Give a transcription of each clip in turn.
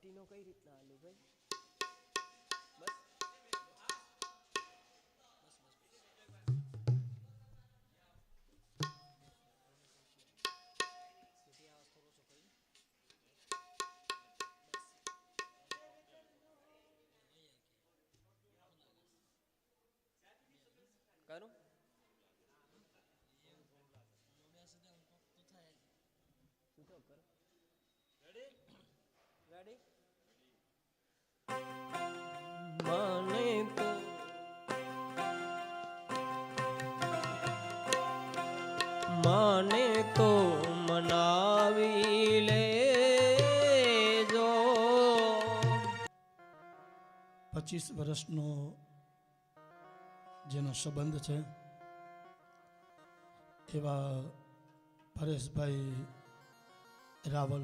પાર્ટીનો કઈ રીતના હાલું ભાઈ? કરું શું તો કરો રેડી મને તો મનાવી લેજો. 25 વર્ષનો જેનો સંબંધ છે એવા પરેશભાઈ રાવલ,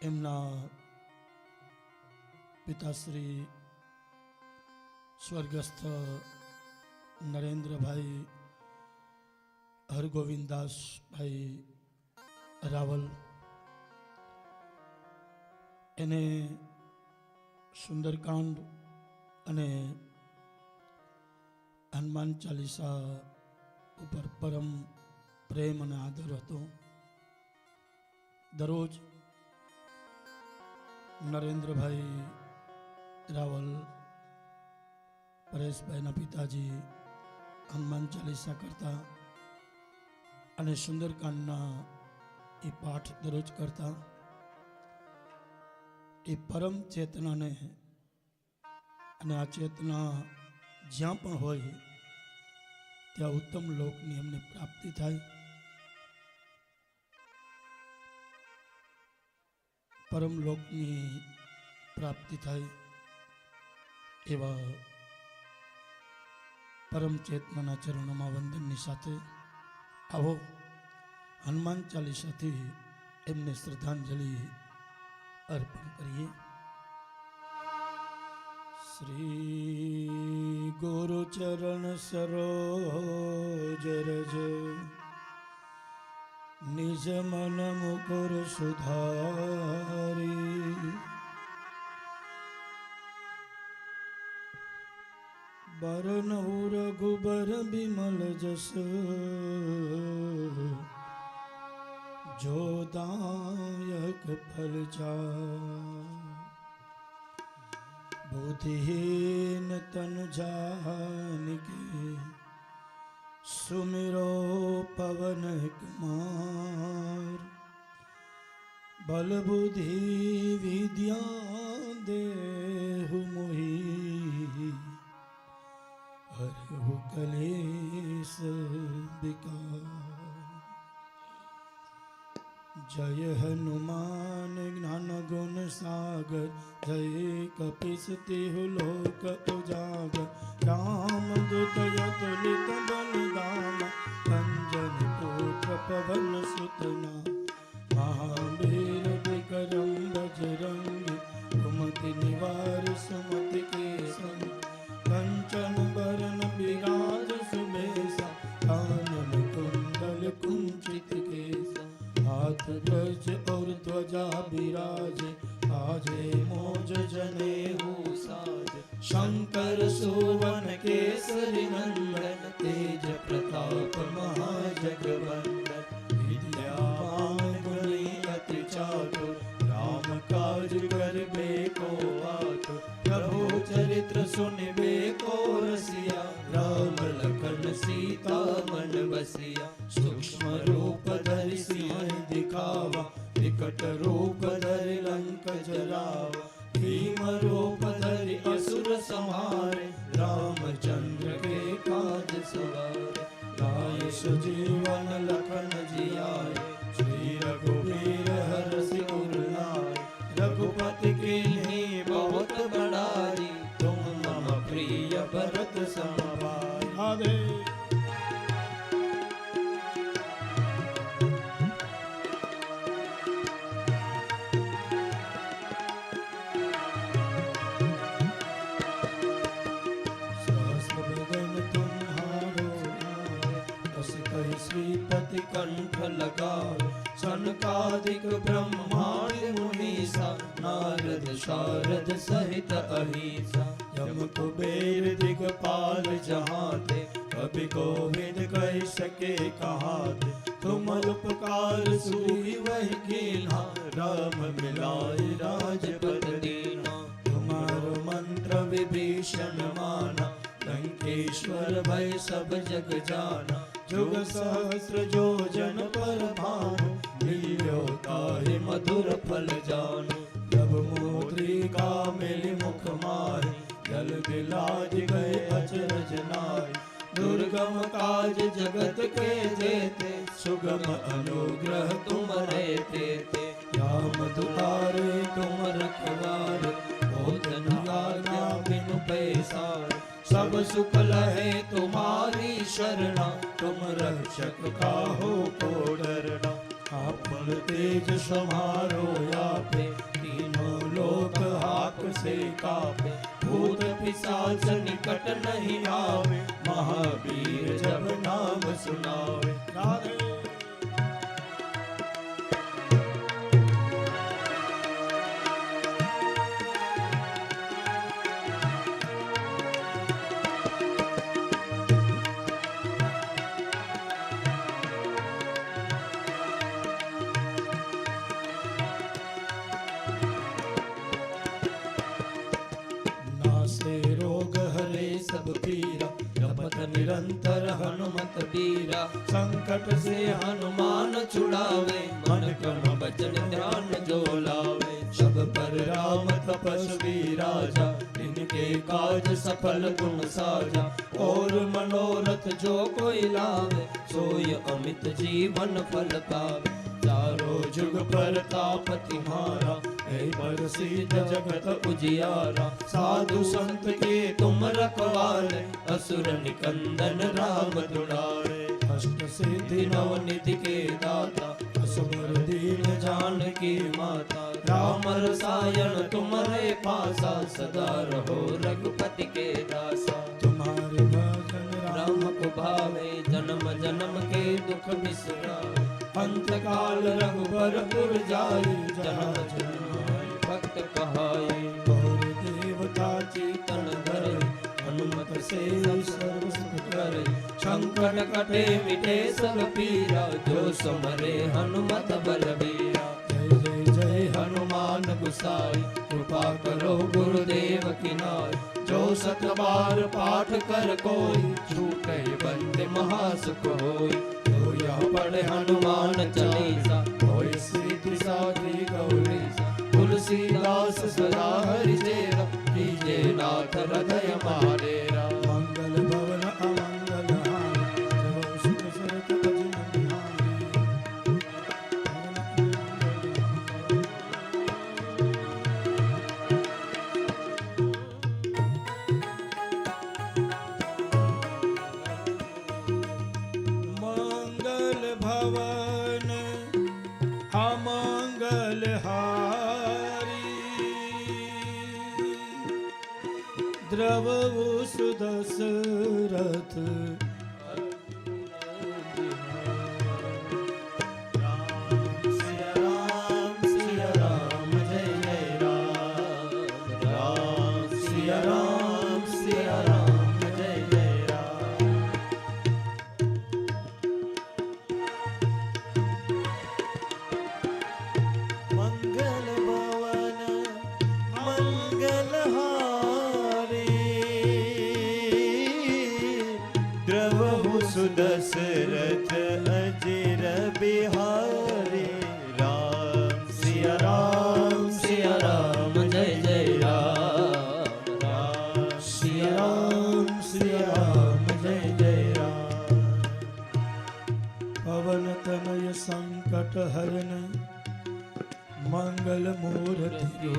એમના પિતાશ્રી સ્વર્ગસ્થ નરેન્દ્રભાઈ હરગોવિંદાસભાઈ રાવલ, એને સુંદરકાંડ અને હનુમાન ચાલીસા ઉપર પરમ પ્રેમ અને આદર હતો. દરરોજ નરેન્દ્રભાઈ રાવલ, પરેશભાઈના પિતાજી હનુમાન ચાલીસા કરતા અને સુંદરકાંડના એ પાઠ દરરોજ કરતા. એ પરમ ચેતનાને અને આ ચેતના જ્યાં પણ હોય ત્યાં ઉત્તમ લોકની એમને પ્રાપ્તિ થાય. પરમ લોકની પ્રાપ્તિ થાય એવા પરમ ચેતનાના ચરણોમાં વંદનની સાથે આવો હનુમાન ચાલીસાથી એમને શ્રદ્ધાંજલિ અર્પણ કરીએ. શ્રી ગુરુ ચરણ સરોજ રજ નિજ મન મુકુર સુધારી. બરનઉ રઘુબર બિમલ જસ જોદાયક ફલચાર. बुद्धिहीन तन जानिके सुमिरो पवन कुमार. बल बुद्धि विद्या देहु मोहि हरहु कलेश विकार. जय हनुमान ज्ञान गुण सागर जय कपीस तिहु लोक उजागर. राम दूत अतुलित बलिदान अंजन पुत्र पवन सुतना. महावीर विक्रम बजरंगी कुमति निवार सुमति के संग. कंचन बरन विराज सुबेसा कानन कुंडल कुंचित केसा. हाथ ब्रज और ध्वजा विराजे आजे मोज जनेऊ साज. शंकर सुवन केसरी नंदन तेज प्रताप महाजगवंदन. विद्यावान गुणी अति चातुर राम काज करबे को आतुर. प्रभु चरित्र सुनबे को रसिया राम लखन सीता मन बसिया. सूक्ष्म रूप धरि सिंह दिखावा विकट रूप धरि लंक जरावा. भीम रूप धरि असुर संहारे रामचंद्र के काज सवारे. लाए सजीवन लखन जियाए श्री रघुवीर हरषि उर लाए. रघुपति कीन्ही बहुत बड़ाई तुम मम प्रिय भरत सम भाई. बस कही श्रीपति कंठ लगावे सनकादिक ब्रह्मांड मुनीसा नारद शारद सहित अहिसा यम कुबेर दिगपाल जहाँ ते कभी गोविंद कह सके कहाँ ते तुम उपकार सुई वही कीन्हा राम मिलाए राजपद दीना तुम्हारो मंत्र विभीषण माना लंकेश्वर भय सब जग जाना जुग सहस्र जो जन पर भानु लील्यो ताहि मधुर फल जानु जब मुद्रिका मिली मुख माहि जल बिलाज गए अचरज नाहि दुर्गम काज जगत के जेते सुगम अनुग्रह तुम्हारे तेते राम दुलारे तुम रखवारे होत न आज्ञा बिनु पैसारे सब सुख लहे तुम्हारी शरणा तुम रक्षक काहू को डरना आपन तेज समारो आपे तीनों लोक हाक से कापे भूत पिशाच निकट नहीं आवे महावीर जब नाम सुनावे राधे सब पीरा जपत निरंतर हनुमत बीरा संकट से हनुमान छुड़ावे मन क्रम बचन ध्यान जो लावे सब पर राम तपस्वी राजा इनके काज सफल गुण साजा और मनोरथ जो कोई लावे सोय अमित जीवन फल पावे चारों जुग पर ताप तुम्हारा है प्रसिद्ध जगत उजियारा साधु संत के तुम रखवाले असुर निकंदन राम दुलारे अष्ट सिद्धि नव निधि के दाता असुर दीन जानकी माता राम रसायन तुम्हारे पासा सदा रहो रघुपति के दासा तुम्हारे भजन राम को भावे जन्म जन्म के दुख बिसरावे अंत काल रघुबरपुर जाई जहाँ जन्माई भक्त कहाई और देवता चेतन धरे हनुमत से सर्व सुख करे संकट कटे मिटे सब पीरा जो समरे हनुमत बलबीरा जय जय जय हनुमान गोसाई कृपा करो गुरुदेव की नाई जो सत बार पाठ कर कोई छूटे बंदे महासुख होई यह पढ़े हनुमान चालीसा होय सिद्धि साधी गौरीसा तुलसीदास सदा हरि चेरा कीजे नाथ हृदय मारेरा मंगल भवन अमंगल हानि जब सुख सरत अजनबी भवन अमंगल हारी द्रवहु सुदशरथ दशरथ अजिर बिहारी राम सिया राम जय जय राम राम सिया राम जय जय राम पवन तनय संकट हरन मंगल मूर्ति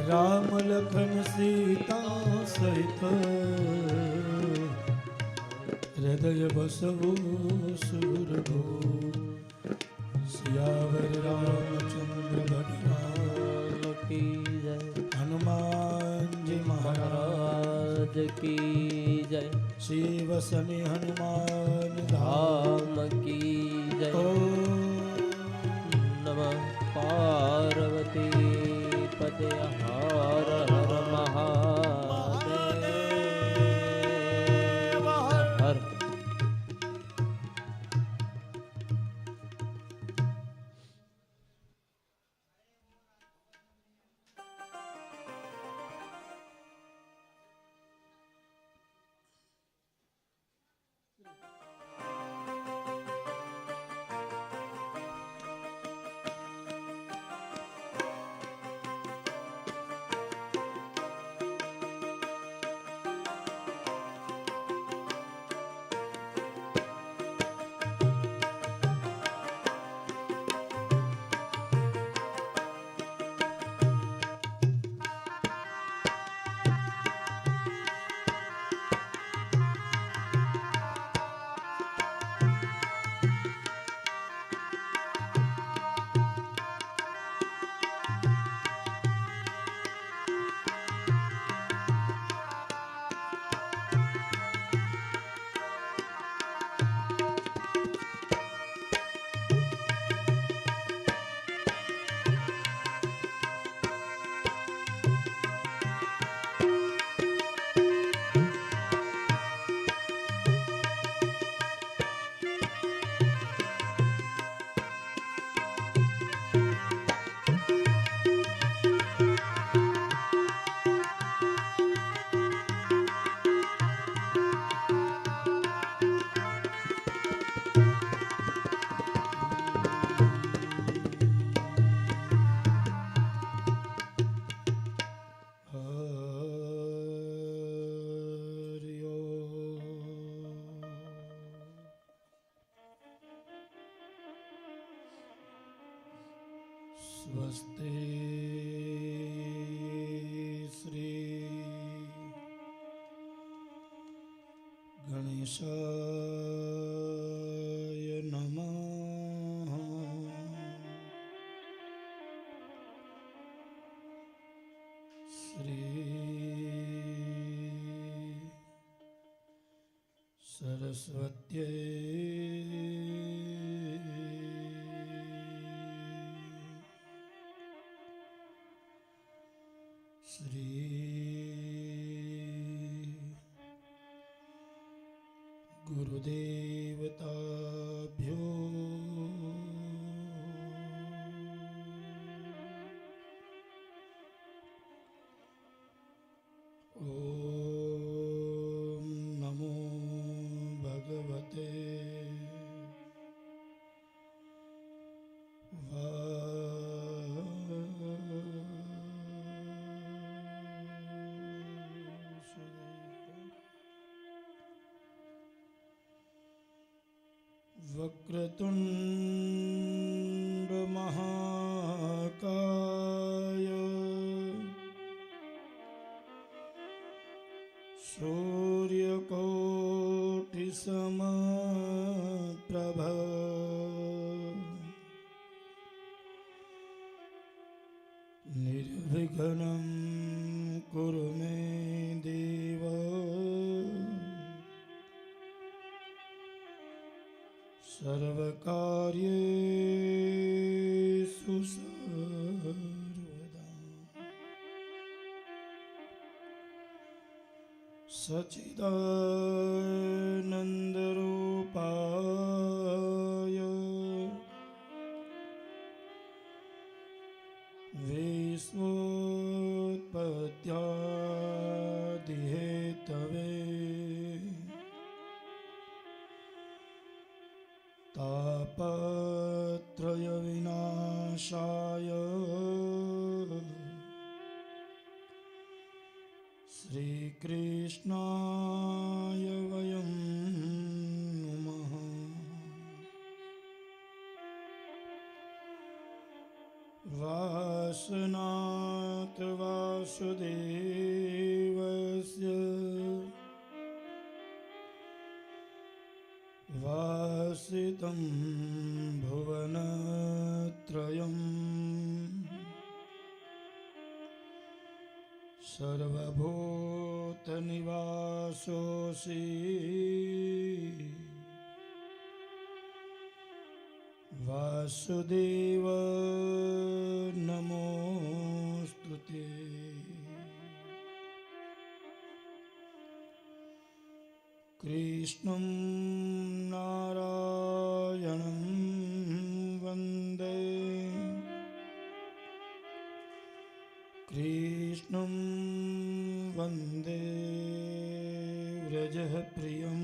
राम लखन सीता सहित हृदय बसवो सुरभो सियावर रामचंद्र भगवान की जय हनुमान जी महाराज की जय शिव शनि हनुमान धाम की जय। नमः पार्वती पते हर हर महादेव हर। स्वस्ते श्री गणेशाय नमः। श्री सरस्वत्यै श्री गुरुदेवताभ्यो ॐ नमो भगवते वक्रतुंड महाकाय सूर्यकोटि समप्रभ निर्विघ्नं कुरु मे देव सर्वकार्येषु सर्वदा। सच्चिदानन्दरूपाय विश्वोत्पत्त्यादिहेतवे तापत्रयविनाशाय श्रीकृष्णाय वयं नमः। वासनात् वासुदेवस्य वासितं भुवनत्रयम् सर्वभूतनिवासाय नमोऽसोऽसि वासुदेव नमोऽस्तु ते कृष्णं नारायणं वन्दे कृष्णं वन्दे व्रजप्रियम्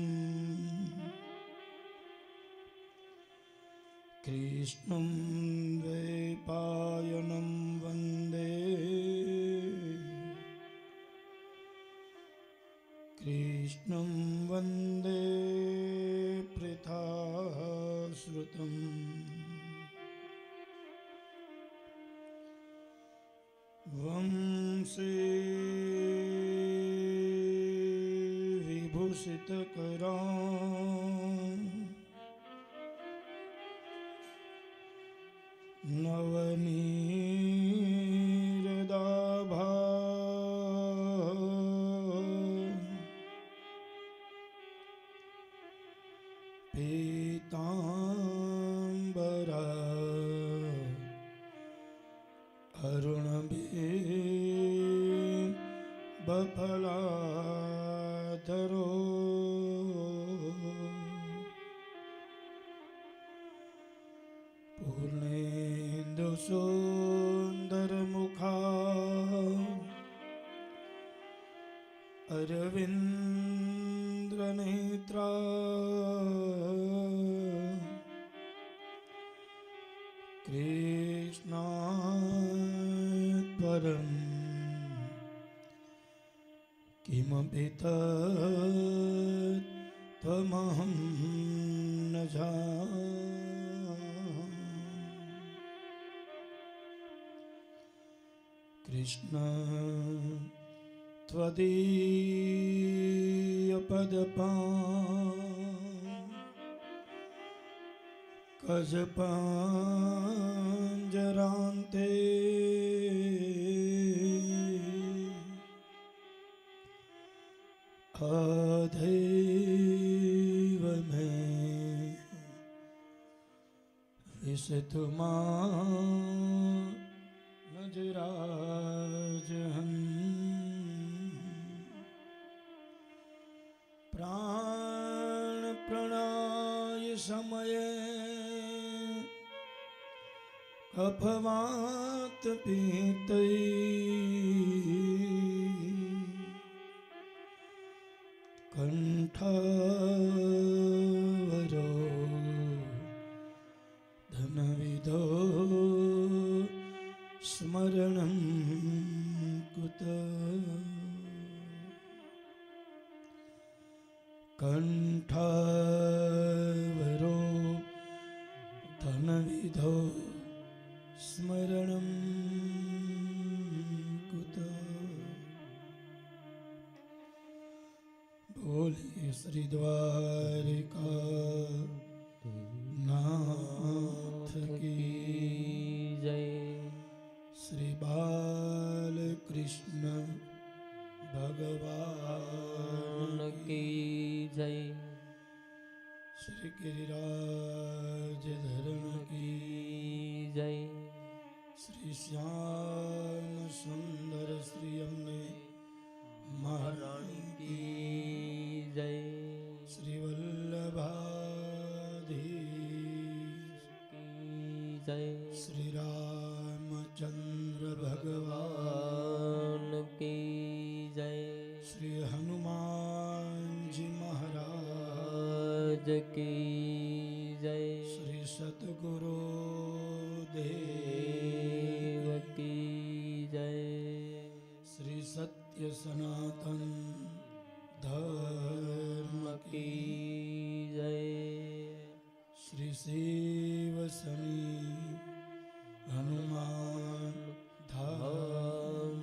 कृष्णं द्वैपायनं वन्दे कृष्णं वन्दे पृथाश्रुतम् वंशे विभूषितकरां नवनीरदाभा पीताम्बरा अरुणबिम्बफलाधरो पूर्णेन्दुसुन्दरमुखा अरविन्द्रनेत्रा कृष्णात् परं किमपि त्वमहं न जाने कृष्ण त्वदीयपदपाङ्कजपाञ्जरान्ते आधैव मे विशतु मां नजराजहम् प्राणप्रणाय समये अपवातपीतैः कण्ठावरो धनविदो स्मरणं कुतः कण्ठावरो धनविदो स्मरणं कुतः बोले श्री द्वारिका नाथ की जय श्री बालकृष्ण भगवान की जय श्री गिरिराज धरण की जय श्री श्याम सुंदर श्री अम्मे महारानी की जय श्री वल्लभाधीश की जय श्री रामचंद्र भगवान भगवान की जय श्री हनुमान जी महाराज आज की जय श्री सतगुरु देव देव की जय श्री सत्य सनातन धर्म की की जय श्री शिव शनि हनुमान धाम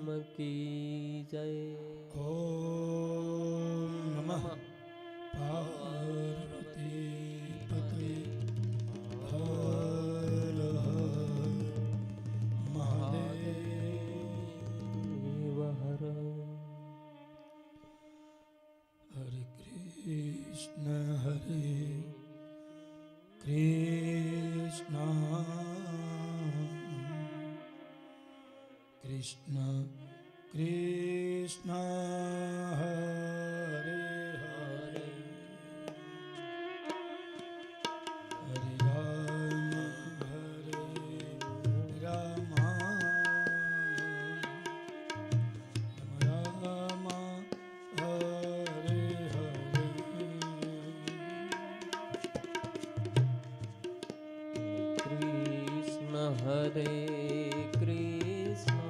धाम की जय ओम नमः पार्वती पते हर हर महादेव हर Hare Krishna Krishna Krishna Hare Hare Hare Rama Hare Rama Rama Hare Hare Krishna Hare Krishna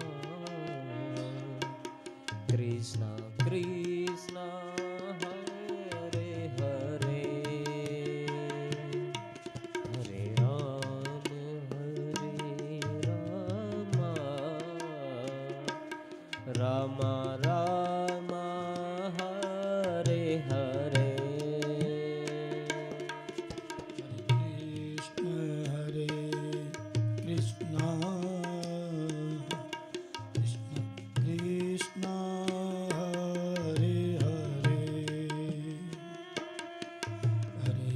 Krishna Krishna Hare Hare Hare Rama Rama Rama Hare Hare Hare Krishna Krishna Krishna Hare Hare Hare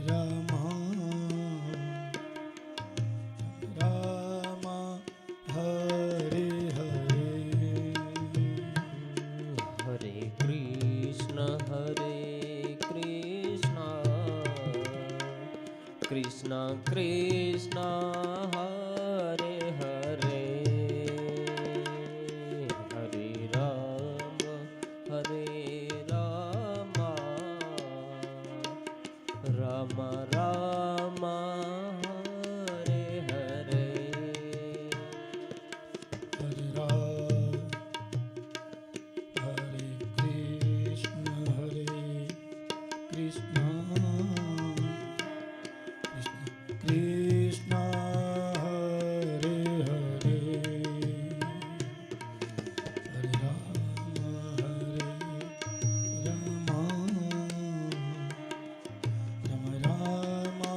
Rama Rama Rama Hare Hare Hare Krishna Krishna Krishna Hare Hare Hare Rama Rama Rama Hare Hare Hare Krishna Krishna Krishna Hare Hare Hare Rama Rama Rama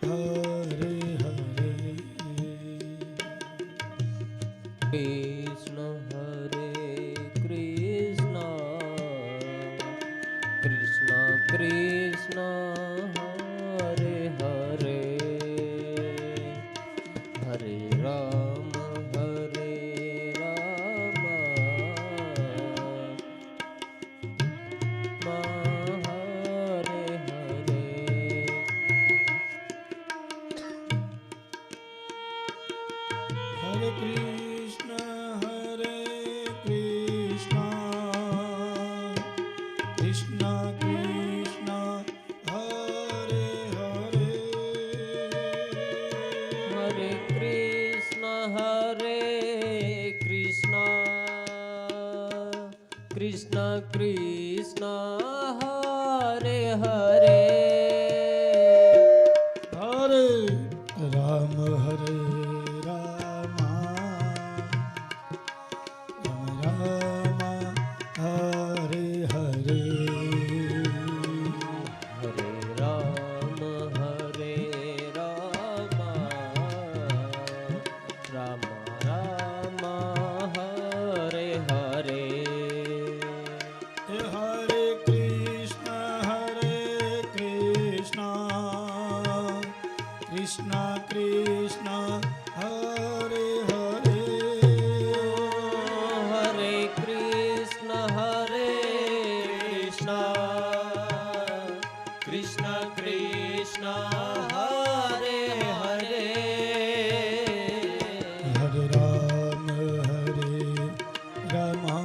Hare Hare Krishna Hare Krishna Krishna Krishna Hare Hare Hare Rama Hare Hare Hare Krishna Krishna Krishna Hare Hare Hare Krishna Krishna Krishna Hare Hare Hare Rama Rama Rama Hare Hare Hare Rama Rama Rama Hare Hare Hare Krishna Krishna Krishna Hare Hare Hare Krishna Krishna Krishna Hare Hare Hare Rama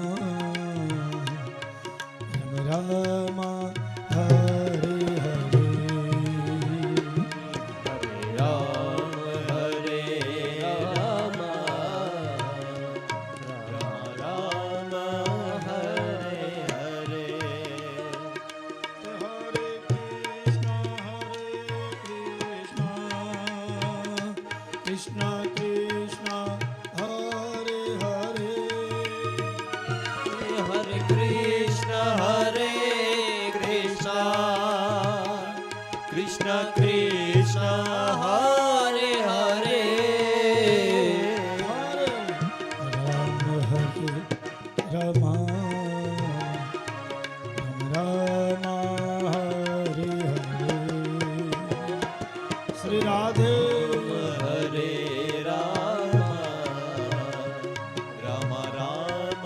Rama Rama Hare Hare Hare Rama Rama Hare Hare Hare Krishna Krishna Hare Hare Hare Krishna Krishna Krishna Hare Hare Rama Ram હરે હરે શ્રી રાધે હરે રામ રામ રામ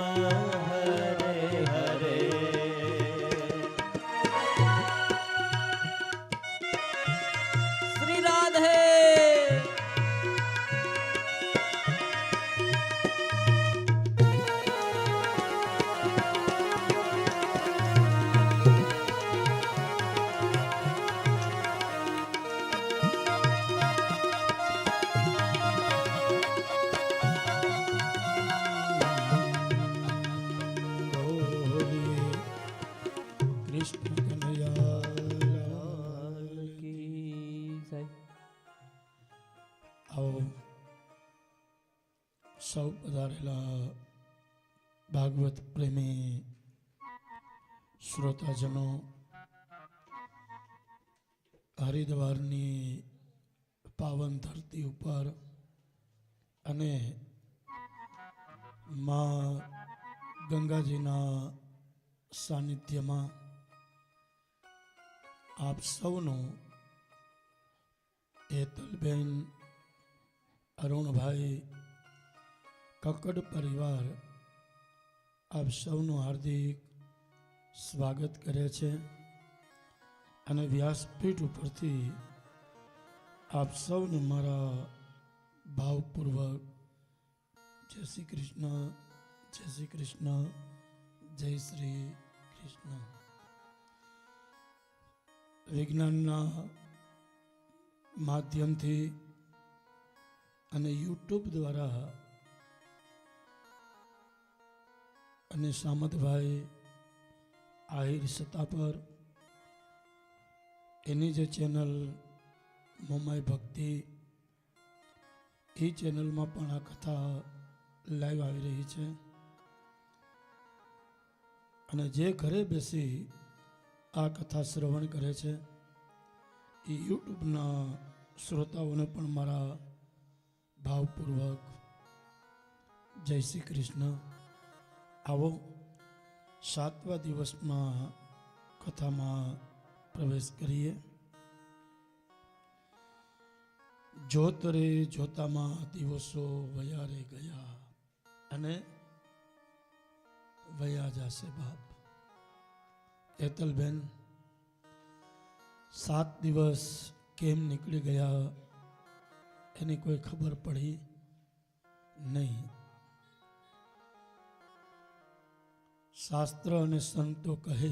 હરે હરે શ્રી રાધે બોલીએ કૃષ્ણ કનૈયા લાલ કી જય. આવો સૌ પધારેલા ભાગવત પ્રેમી શ્રોતાજનો, હરિદ્વારની પાવન ધરતી ઉપર અને માં ગંગાજીના સાનિધ્યમાં આપ સૌનું, હેતલબેન, અરુણભાઈ, કક્કડ પરિવાર આપ સૌનું હાર્દિક સ્વાગત કરે છે અને વ્યાસપીઠ ઉપરથી આપ સૌને મારા ભાવપૂર્વક જય શ્રી કૃષ્ણ, જય શ્રી કૃષ્ણ, જય શ્રી કૃષ્ણ. વિજ્ઞાનના માધ્યમથી અને યુટ્યુબ દ્વારા અને સામતભાઈ આહિર સત્તાપર એની જે ચેનલ મોમાઈ ભક્તિ, એ ચેનલમાં પણ આ કથા લાઈવ આવી રહી છે અને જે ઘરે બેસી આ કથા શ્રવણ કરે છે એ યુટ્યુબના શ્રોતાઓને પણ મારા ભાવપૂર્વક જય શ્રી કૃષ્ણ. આવો 7મા દિવસમાં કથામાં પ્રવેશ કરીએ. જોત રે જોતામાં દિવસો વયા રે ગયા અને વયા જાશે બાપ. હેતલબેન, 7 દિવસ કેમ નીકળી ગયા એની કોઈ ખબર પડી નહીં. શાસ્ત્ર અને સંતો કહે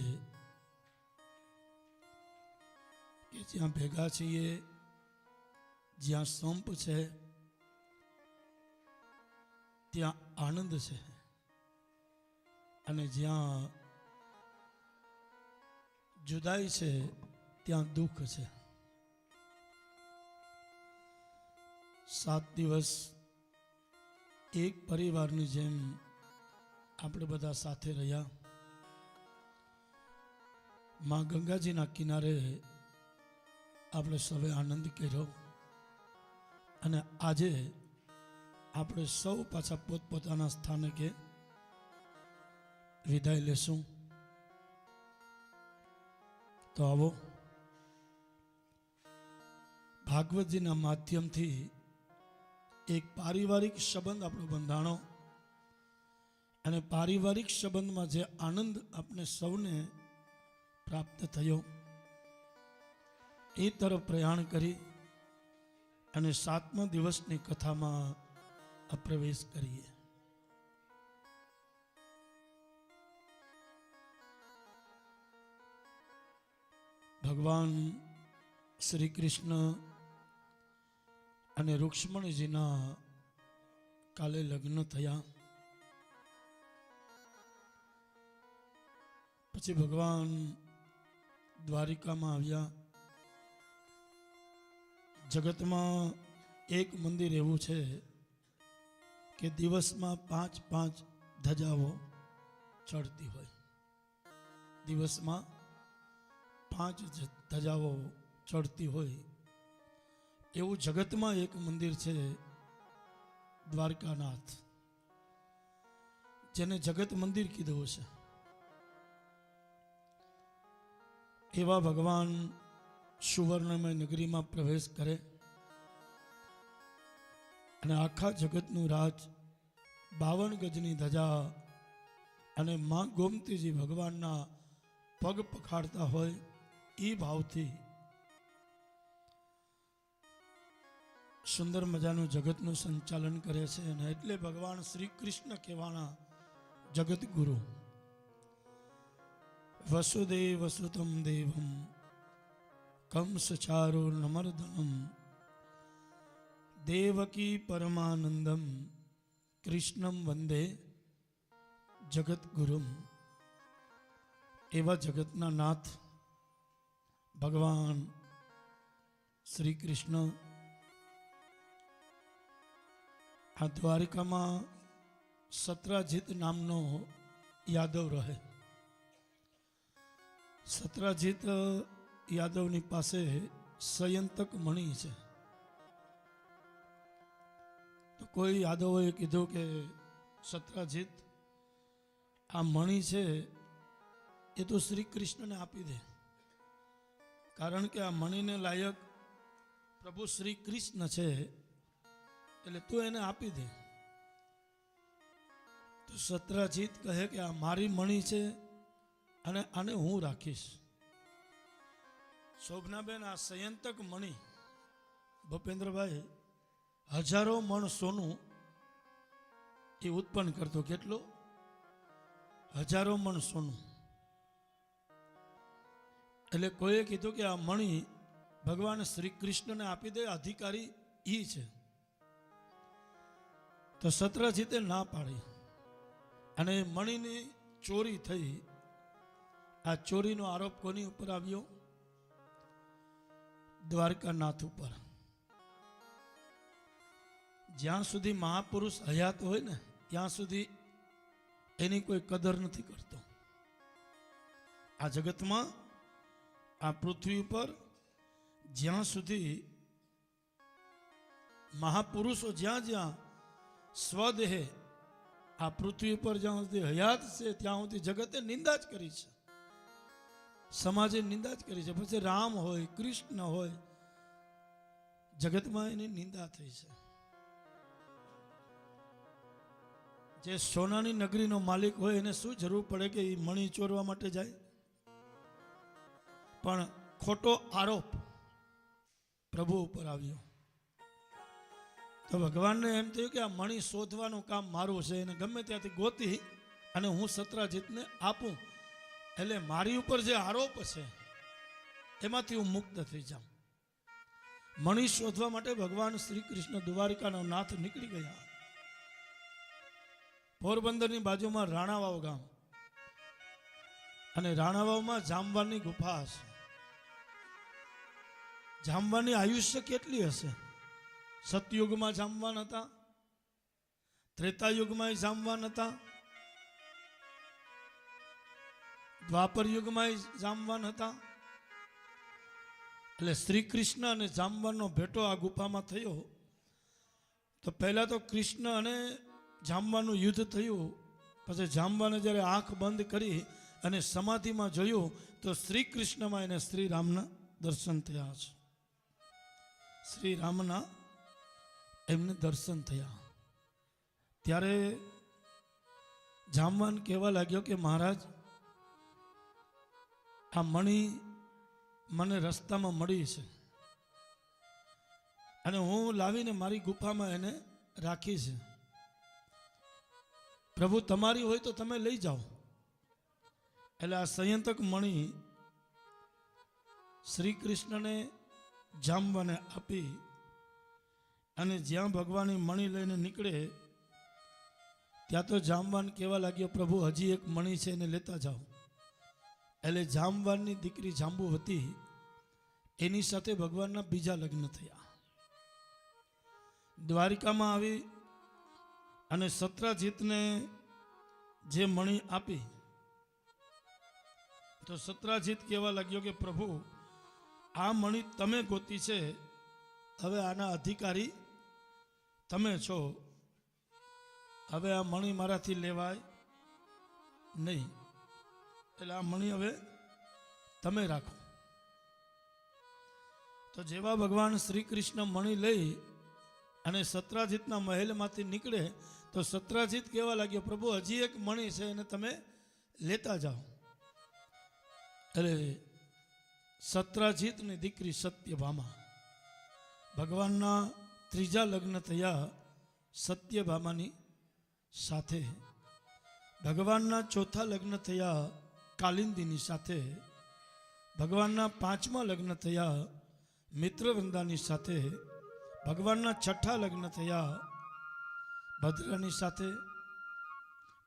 કે જ્યાં ભેગા છીએ, જ્યાં સંપ છે ત્યાં આનંદ છે અને જ્યાં જુદાઈ છે ત્યાં દુઃખ છે. 7 દિવસ એક પરિવારની જેમ આપણે બધા સાથે રહ્યા. માં ગંગાજીના કિનારે આપણે સૌએ આનંદ કર્યો અને આજે આપણે સૌ પાછા પોતપોતાના સ્થાને કે વિદાય લેશું. તો આવો ભાગવતજીના માધ્યમથી એક પારિવારિક સંબંધ આપણો બંધાણો અને પારિવારિક સંબંધમાં જે આનંદ આપણે સૌને પ્રાપ્ત થયો એ તરફ પ્રયાણ કરી અને 7મા દિવસની કથામાં પ્રવેશ કરીએ. ભગવાન શ્રી કૃષ્ણ અને રૂક્ષ્મણીજીના કાલે લગ્ન થયા. પછી ભગવાન દ્વારિકામાં આવ્યા. જગતમાં એક મંદિર એવું છે કે દિવસમાં 5 ધજાઓ ચડતી હોય. દિવસમાં 5 ધજાઓ ચડતી હોય એવું જગતમાં એક મંદિર છે દ્વારકાનાથ, જેને જગત મંદિર કીધું છે. એવા ભગવાન સુવર્ણમય નગરીમાં પ્રવેશ કરે અને આખા જગતનું રાજ 52 ગજની ધજા અને માં ગોમતીજી ભગવાનના પગ પખાડતા હોય એ ભાવથી સુંદર મજાનું જગતનું સંચાલન કરે છે. અને એટલે ભગવાન શ્રી કૃષ્ણ કહેવાના જગત ગુરુ. વસુદેવ વસુતમ દેવમ કંસચારો નમર્દનમ દેવકી પરમાનંદમ કૃષ્ણમ વંદે જગત ગુરુમ. એવા જગતના નાથ ભગવાન શ્રી કૃષ્ણ આ દ્વારિકામાં સત્રાજીત નામનો યાદવ રહે. સત્રાજીત યાદવની પાસે સયંતક મણિ છે. તો કોઈ યાદવોએ કીધું કે સત્રાજીત આ મણિ છે એ તો શ્રી કૃષ્ણને આપી દે, કારણ કે આ મણિને લાયક પ્રભુ શ્રી કૃષ્ણ છે, એટલે તું એને આપી દે. તો સત્રાજીત કહે કે આ મારી મણિ છે અને આને હું રાખીશ. શોભનાબેન, આ સયંતક મણિ ભૂપેન્દ્રભાઈ હજારો મણ સોનું એ ઉત્પન્ન કરતો. કેટલું? હજારો મણ સોનું. એટલે કોઈએ કીધું કે આ મણિ ભગવાન શ્રી કૃષ્ણને આપી દે, અધિકારી ઈ છે. તો સત્રાજીતે ના પાડી અને મણિની ચોરી થઈ. આ ચોરીનો આરોપ કોની ઉપર આવ્યો? દ્વારકાનાથ ઉપર. જ્યાં સુધી મહાપુરુષ હયાત હોય ને ત્યાં સુધી એની કોઈ કદર નથી કરતો. આ જગતમાં, આ પૃથ્વી ઉપર જ્યાં સુધી મહાપુરુષો જ્યાં જ્યાં સ્વદેહે આ પૃથ્વી પર જ્યાં સુધી હયાત છે ત્યાં સુધી જગતે નિંદા જ કરી છે, સમાજે નિંદા જ કરી છે. પછી રામ હોય, કૃષ્ણ હોય, જગતમાં એની નિંદા થઈ છે. જે સોનાની નગરીનો માલિક હોય એને શું જરૂર પડે કે એ મણિ ચોરવા માટે જાય? પણ ખોટો આરોપ પ્રભુ ઉપર આવ્યો. તો ભગવાનને એમ થયું કે આ મણિ શોધવાનું કામ મારું છે, એને ગમે ત્યાંથી ગોતી અને હું સત્રાજીતને આપું, એટલે મારી ઉપર જે આરોપ છે એમાંથી હું મુક્ત થઈ જાઉં. મણિ શોધવા માટે ભગવાન શ્રી કૃષ્ણ દ્વારિકાનો નાથ નીકળી ગયા. પોરબંદરની બાજુમાં રાણાવાવ ગામ, અને રાણાવાવમાં જામવાનની ગુફા હશે. જામવાની આયુષ્ય કેટલી હશે? સતયુગમાં જામવાન હતા, ત્રેતાયુગમાં જામવાન હતા, દ્વાપર યુગમાં જામવાન હતા. એટલે શ્રી કૃષ્ણ અને જામવાનનો ભેટો આ ગુફામાં થયો. તો પહેલા તો કૃષ્ણ અને જામવાનું યુદ્ધ થયું. પછી જામવાને જ્યારે આંખ બંધ કરી અને સમાધિમાં જોયું તો શ્રી કૃષ્ણમાં એને શ્રી રામના દર્શન થયા છે. શ્રી રામના એમને દર્શન થયા. ત્યારે જામવાન કહેવા લાગ્યો કે મહારાજ, આ મણિ મને રસ્તામાં મળી છે અને હું લાવીને મારી ગુફામાં એને રાખી છે. પ્રભુ તમારી હોય તો તમે લઈ જાઓ. એટલે આ સયંતક મણિ શ્રી કૃષ્ણને જામવાને આપી અને જ્યાં ભગવાનની મણિ લઈને નીકળે ત્યાં તો જામવાન કહેવા લાગ્યો, પ્રભુ હજી એક મણિ છે એને લેતા જાઓ. એટલે જામવાનની દીકરી જાંબુવતી એની સાથે ભગવાનના બીજા લગ્ન થયા. દ્વારિકામાં આવી અને સત્રાજીતને જે મણિ આપી તો સત્રાજીત કહેવા લાગ્યો કે પ્રભુ આ મણિ તમે ગોતી છે, હવે આના અધિકારી તમે છો, હવે આ મણિ મારાથી લેવાય નહીં, એટલે આ મણિ હવે તમે રાખો. તો જેવા ભગવાન શ્રી કૃષ્ણ મણી લઈ અને સત્રાજીતના મહેલમાંથી નીકળે તો સત્રાજીત કહેવા લાગ્યો, પ્રભુ હજી એક મણી છે એને તમે લેતા જાઓ. એટલે સત્રાજીતની દીકરી સત્યભામા, ભગવાનના ત્રીજા લગ્ન થયા સત્યભામાની સાથે. ભગવાનના ચોથા લગ્ન થયા કાલિંદીની સાથે. ભગવાનના પાંચમા લગ્ન થયા મિત્રવૃંદાની સાથે. ભગવાનના છઠ્ઠા લગ્ન થયા ભદ્રાની સાથે,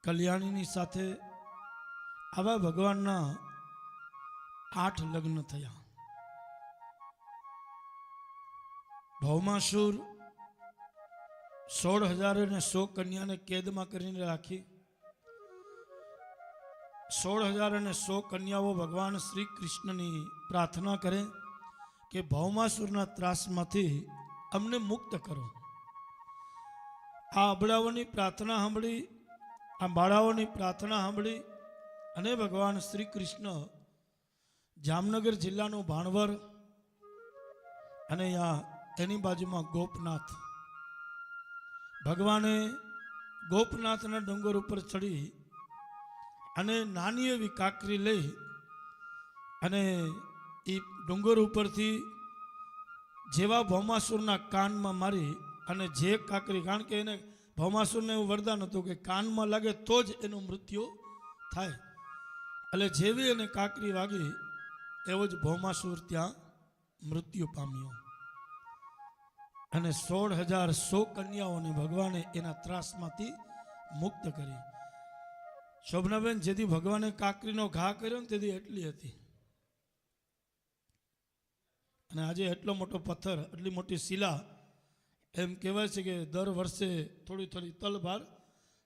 કલ્યાણીની સાથે. આવા ભગવાનના 8 લગ્ન થયા. ભૌમાસુર 16,100 કન્યાને કેદમાં કરીને રાખી. 16,100 કન્યાઓ ભગવાન શ્રી કૃષ્ણની પ્રાર્થના કરે કે ભૌમાસુરના ત્રાસમાંથી અમને મુક્ત કરો. આ અબળાઓની પ્રાર્થના સાંભળી, આ બાળાઓની પ્રાર્થના સાંભળી અને ભગવાન શ્રી કૃષ્ણ જામનગર જિલ્લાનું ભાણવર અને એની બાજુમાં ગોપનાથ, ભગવાને ગોપનાથના ડુંગર ઉપર ચડી અને નાની એવી કાંકરી લઈ અને એ ડુંગર ઉપરથી જેવા ભૌમાસુરના કાનમાં મારી અને જે કાંકરી, કારણ કે એને ભૌમાસુરને એવું વરદાન હતું કે કાનમાં લાગે તો જ એનું મૃત્યુ થાય. એટલે જેવી એને કાંકરી વાગી એવો જ ભૌમાસુર ત્યાં મૃત્યુ પામ્યો. અને 16,100 કન્યાઓને ભગવાને એના ત્રાસમાંથી મુક્ત કરી. શોભનાબેન, જેથી ભગવાને કાંકરીનો ઘા કર્યો ને તેથી એટલી હતી. અને આજે એટલો મોટો પથ્થર, એટલી મોટી શિલા, એમ કહેવાય છે કે દર વર્ષે થોડી થોડી તલભાર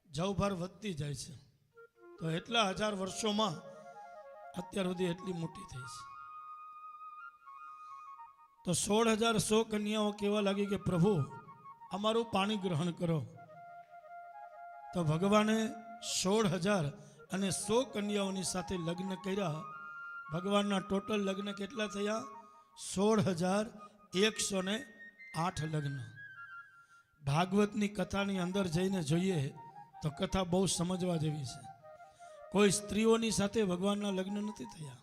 જવભાર વધતી જાય છે. તો એટલા 1000 વર્ષોમાં અત્યાર સુધી એટલી મોટી થઈ છે. તો 16,100 કન્યાઓ કહેવા લાગી કે પ્રભુ અમારું પાણી ગ્રહણ કરો. તો ભગવાને 16,100 કન્યાઓની સાથે લગ્ન કર્યા. ભગવાનના ટોટલ લગ્ન કેટલા થયા? 16,108 લગ્ન. ભાગવતની કથાની અંદર જઈને જોઈએ તો કથા બહુ સમજવા જેવી છે. કોઈ સ્ત્રીઓની સાથે ભગવાનના લગ્ન નથી થયા.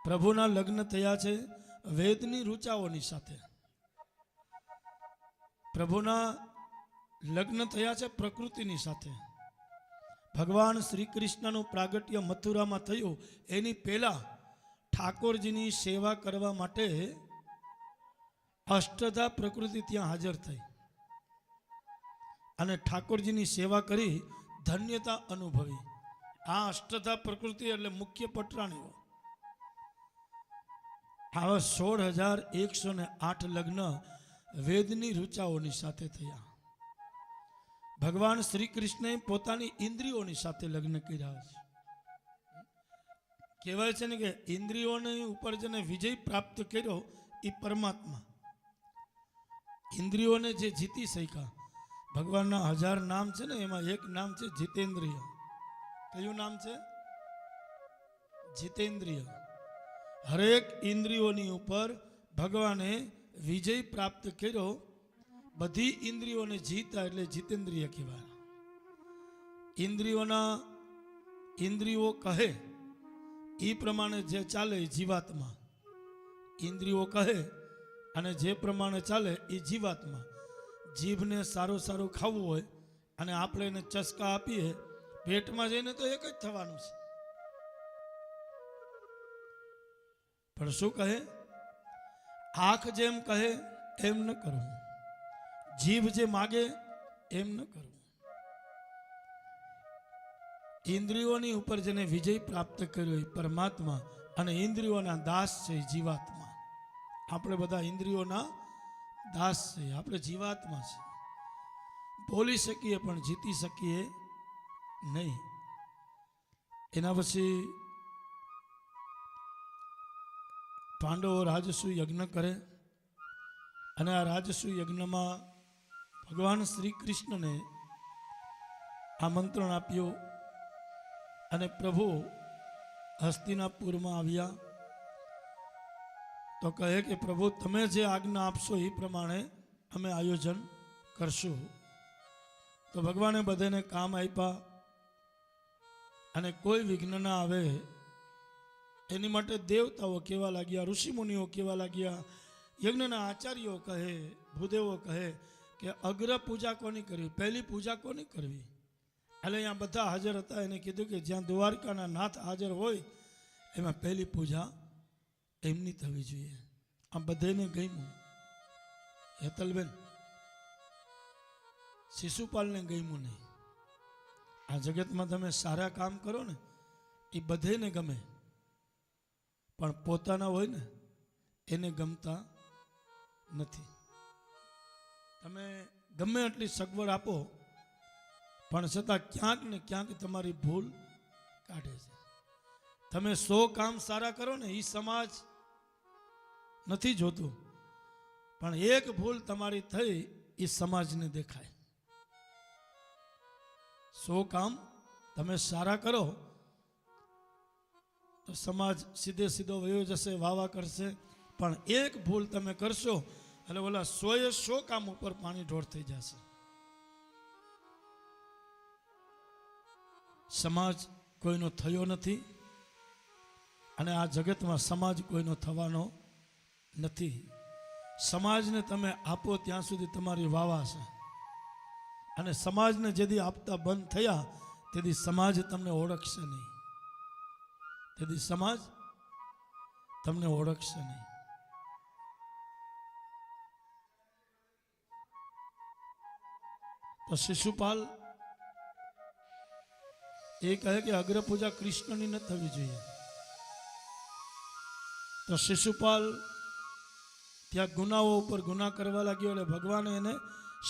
પ્રભુના લગ્ન થયા છે વેદની ઋચાઓની સાથે. પ્રભુના લગ્ન થયા છે પ્રકૃતિની સાથે. ભગવાન શ્રી કૃષ્ણનું પ્રાગટ્ય મથુરામાં થયું એની પહેલા ઠાકોરજીની સેવા કરવા માટે અષ્ટધા પ્રકૃતિ ત્યાં હાજર થઈ અને ઠાકોરજીની સેવા કરી ધન્યતા અનુભવી. આ અષ્ટધા પ્રકૃતિ એટલે મુખ્ય પટરાણીઓ. આવા 16,108 લગ્ન વેદની ઋચાઓની સાથે થયા. ભગવાન શ્રી કૃષ્ણએ પોતાની ઇન્દ્રિયોની સાથે લગ્ન કર્યા છે. કહેવાય છે ને કે ઇન્દ્રિયોની ઉપર જેને વિજય પ્રાપ્ત કર્યો એ પરમાત્મા. ઇન્દ્રિયોને જે જીતી શક્યા, ભગવાનના 1000 નામ છે ને એમાં એક નામ છે જીતેન્દ્રિય. કયું નામ છે? જીતેન્દ્રિય. હરેક ઇન્દ્રિયોની ઉપર ભગવાને વિજય પ્રાપ્ત કર્યો. બધી ઇન્દ્રિયોને જીતા એટલે જીતેન્દ્રિય કહેવાય. ઇન્દ્રિયો કહે એ પ્રમાણે જે ચાલે એ જીવાત્મા. ઇન્દ્રિયો કહે અને જે પ્રમાણે ચાલે એ જીવાત્મા. જીભને સારું સારું ખાવું હોય અને આપણે એને ચસકા આપીએ પેટમાં જઈને તો એક જ થવાનું છે. પણ શું કહે? આંખ જેમ કહે એમ ન કરવું, જીભ જે માગે એમ ન કરવું. ઇન્દ્રિયોની ઉપર જેને વિજય પ્રાપ્ત કર્યો એ પરમાત્મા અને ઇન્દ્રિયોના દાસ છે જીવાત્મા. આપણે બધા ઇન્દ્રિયોના દાસ છે, આપણે જીવાત્મા છે. બોલી શકીએ પણ જીતી શકીએ નહીં. એના પછી પાંડવો રાજસુ યજ્ઞ કરે અને આ રાજસુ યજ્ઞમાં ભગવાન શ્રી કૃષ્ણને આમંત્રણ આપ્યું અને પ્રભુ હસ્તિનાપુરમાં આવ્યા. તો કહે કે પ્રભુ તમે જે આજ્ઞા આપશો એ પ્રમાણે અમે આયોજન કરશું. તો ભગવાને બધાને કામ આપ્યા અને કોઈ વિઘ્ન ના આવે એની માટે દેવતાઓ કહેવા લાગ્યા, ઋષિમુનિઓ કહેવા લાગ્યા, યજ્ઞના આચાર્યો કહે, ભૂદેવો કહે કે અગ્ર પૂજા કોની કરવી, પહેલી પૂજા કોની કરવી. એટલે અહીંયા બધા હાજર હતા. એને કીધું કે જ્યાં દ્વારકાના નાથ હાજર હોય એમાં પહેલી પૂજા એમની થવી જોઈએ. આ બધાને ગમ્યું. હેતલબેન, શિશુપાલને ગમ્યું નહીં. આ જગતમાં તમે સારા કામ કરો ને એ બધાને ગમે, પણ પોતાના હોય ને એને ગમતા નથી. તમે ગમે એટલી સગવડ આપો પણ છતાં ક્યાંક ને ક્યાંક તમારી ભૂલ કાઢે છે. તમે 100 કામ સારા કરો ને એ સમાજ નથી જોતું, પણ એક ભૂલ તમારી થઈ એ સમાજને દેખાય. 100 કામ તમે સારા કરો તો સમાજ સીધો વયો જશે, વાવા કરશે. પણ એક ભૂલ તમે કરશો એટલે ઓલા 100 કામ ઉપર પાણી ઢોળ થઈ જશે. સમાજ કોઈનો થયો નથી અને આ જગતમાં સમાજ કોઈનો થવાનો નથી. સમાજને તમે આપો ત્યાં સુધી તમારી વાવા છે, અને સમાજને જેથી આપતા બંધ થયા તેથી સમાજ તમને ઓળખશે નહીં. તેથી સમાજ તમને ઓળખશે નહીં. તો શિશુપાલ એ કહે કે અગ્ર પૂજા કૃષ્ણની ન થવી જોઈએ. તો શિશુપાલ ત્યાં ગુનાઓ ઉપર ગુના કરવા લાગ્યો. એટલે ભગવાને એને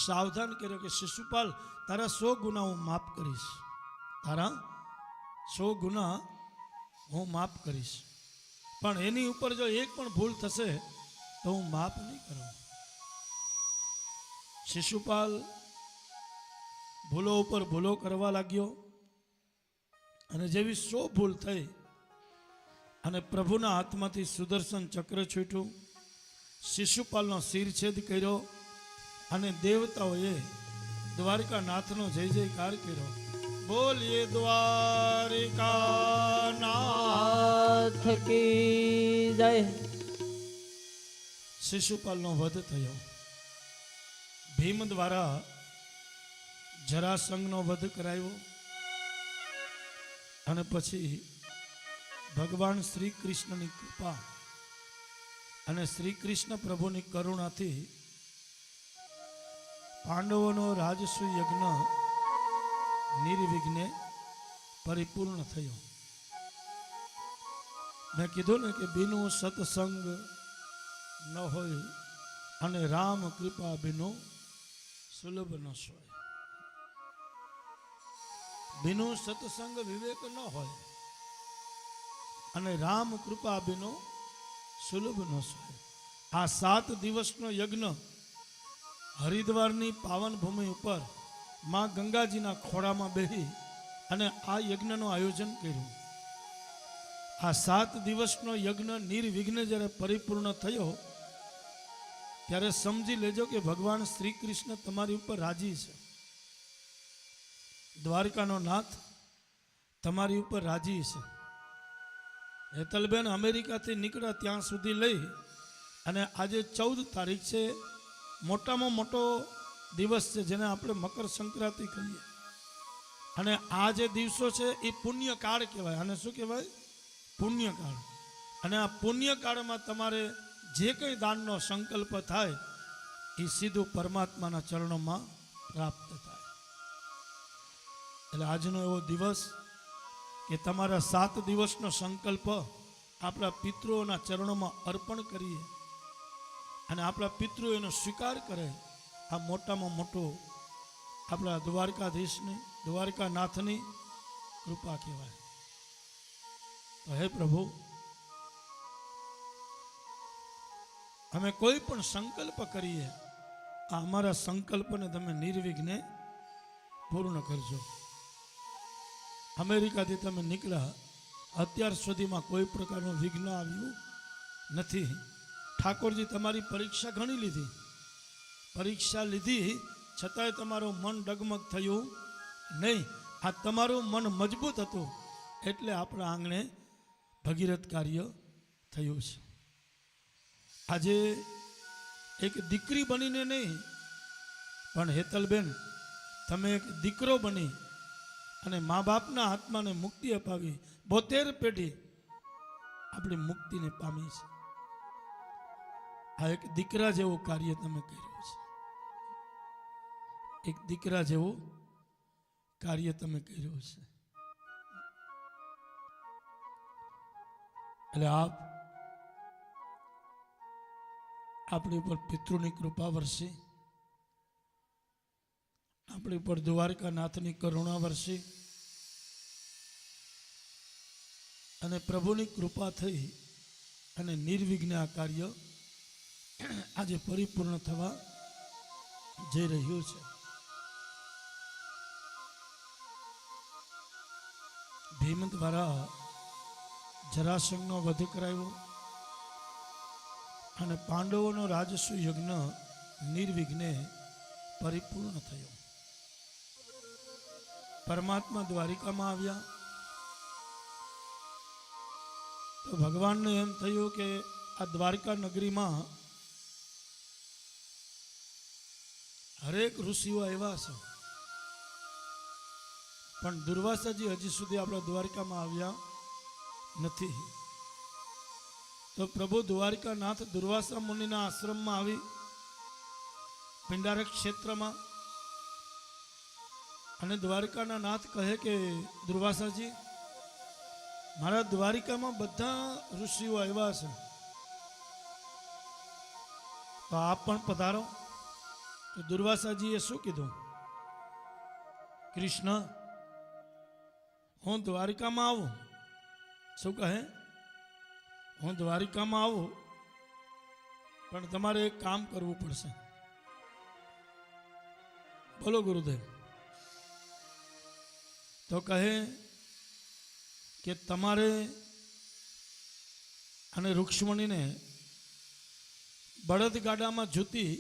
સાવધાન કર્યો કે શિશુપાલ, તારા 100 ગુના હું માફ કરીશ. તારા 100 ગુના હું માફ કરીશ, પણ એની ઉપર જો એક પણ ભૂલ થશે તો હું માફ નહીં કરું. શિશુપાલ ભૂલો ઉપર ભૂલો કરવા લાગ્યો અને જેવી 100 ભૂલ થઈ અને પ્રભુના હાથમાંથી સુદર્શન ચક્ર છૂટ્યું, શિશુપાલનો શિરછેદ કર્યો અને દેવતાઓએ દ્વારકા નાથનો જય જયકાર કર્યો. બોલીએ દ્વારિકા નાથ કી જય. શિશુપાલનો વધ થયો. ભીમ દ્વારા જરાસંઘનો વધ કરાયો અને પછી ભગવાન શ્રી કૃષ્ણની કૃપા અને શ્રી કૃષ્ણ પ્રભુની કરુણાથી પાંડવોનો રાજસુ યજ્ઞ નિર્વિઘ્ને પરિપૂર્ણ થયો. મેં કીધું ને કે બિનું સત્સંગ ન હોય અને રામ કૃપા બિનું સુલભ ન સોય. બિનું સત્સંગ વિવેક ન હોય અને રામ કૃપા બિનું સુલભ ન સોય. આ 7 દિવસનો યજ્ઞ હરિદ્વારની પાવન ભૂમિ ઉપર માં ગંગાજીના ખોળામાં બેહી અને આ યજ્ઞનું આયોજન કર્યું. આ 7 દિવસનો યજ્ઞ નિર્વિઘ્ને જ્યારે પરિપૂર્ણ થયો ત્યારે સમજી લેજો કે ભગવાન શ્રી કૃષ્ણ તમારી ઉપર રાજી છે. દ્વારકાનો નાથ તમારી ઉપર રાજી છે. હેતલબેન અમેરિકાથી નીકળ્યા ત્યાં સુધી લઈ અને આજે 14 તારીખ છે, મોટામાં મોટો દિવસ છે જેને આપણે મકર સંક્રાંતિ કહીએ. અને આ જે દિવસો છે એ પુણ્યકાળ કહેવાય. આને શું કહેવાય? પુણ્યકાળ. અને આ પુણ્યકાળમાં તમારે જે કંઈ દાનનો સંકલ્પ થાય એ સીધું પરમાત્માના ચરણોમાં પ્રાપ્ત થાય. એટલે આજનો એવો દિવસ કે તમારા 7 દિવસનો સંકલ્પ આપણા પિતૃઓના ચરણોમાં અર્પણ કરીએ અને આપણા પિતૃઓ એનો સ્વીકાર કરે. આ મોટામાં મોટો આપણા દ્વારકાધીશની, દ્વારકાનાથની કૃપા કહેવાય. તો હે પ્રભુ, અમે કોઈ પણ સંકલ્પ કરીએ, આ અમારા સંકલ્પને તમે નિર્વિઘ્ને પૂર્ણ કરજો. અમેરિકાથી તમે નીકળ્યા, અત્યાર સુધીમાં કોઈ પ્રકારનું વિઘ્ન આવ્યું નથી. ઠાકોરજી તમારી પરીક્ષા ઘણી લીધી, પરીક્ષા લીધી છતાંય તમારું મન ડગમગ થયું નહીં. આ તમારું મન મજબૂત હતું એટલે આપણા આંગણે ભગીરથ કાર્ય થયું છે. આજે એક દીકરી બનીને નહીં, પણ હેતલબેન તમે એક દીકરો બની અને મા બાપના આત્માને મુક્તિ અપાવી 72 પેઢી આપણી મુક્તિને પામી છે. આ એક દીકરા જેવું કાર્ય તમે કર્યું છે, એક દીકરા જેવું કાર્ય તમે કર્યું છે. એટલે આપણી ઉપર પિતૃની કૃપા વરસી, આપણી ઉપર દ્વારકાનાથની કરુણા વરસી અને પ્રભુની કૃપા થઈ અને નિર્વિઘ્ન આ કાર્ય આજે પરિપૂર્ણ થવા જઈ રહ્યું છે. ભીમ દ્વારા જરાસંઘનો વધ કરાવ્યો અને પાંડવોનો રાજસુ યજ્ઞ નિર્વિઘ્ને પરિપૂર્ણ થયો. પરમાત્મા દ્વારિકામાં આવ્યા તો ભગવાનને એમ થયું કે આ દ્વારકા નગરીમાં હરેક ઋષિઓ આવ્યા છે, પણ દુર્વાસાજી હજી સુધી આપણા દ્વારકામાં આવ્યા નથી. તો પ્રભુ દ્વારકાનાથ દુર્વાસા મુનિના આશ્રમમાં આવી પિંડારક ક્ષેત્રમાં, અને દ્વારકાના નાથ કહે કે દુર્વાસાજી, મારા દ્વારિકામાં બધા ઋષિઓ આવ્યા છે, તો આપ પણ પધારો. તો દુર્વાસાજીએ શું કીધું? કૃષ્ણ, હું દ્વારિકામાં આવું. શું કહે? હું દ્વારિકામાં આવું, પણ તમારે એક કામ કરવું પડશે. બોલો ગુરુદેવ. તો કહે કે તમારે અને રૂક્ષ્મણીને બળદગાડામાં જૂતી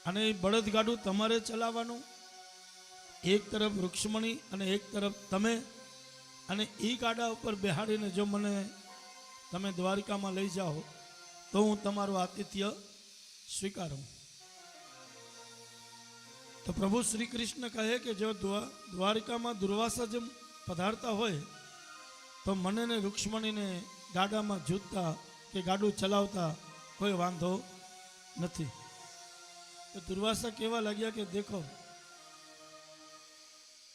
અને એ બળદગાડું તમારે ચલાવવાનું, એક તરફ રૂક્ષ્મણી અને એક તરફ તમે, અને એ ગાડા ઉપર બેહાડીને જો મને તમે દ્વારિકામાં લઈ જાઓ તો હું તમારું આતિથ્ય સ્વીકારું. તો પ્રભુ શ્રી કૃષ્ણ કહે કે જો દ્વારિકામાં દુર્વાસા જેમ પધારતા હોય તો મને ને રૂક્ષ્મણીને ગાડામાં જૂતતા કે ગાડું ચલાવતા કોઈ વાંધો નથી. તો દુર્વાસા કહેવા લાગ્યા કે દેખો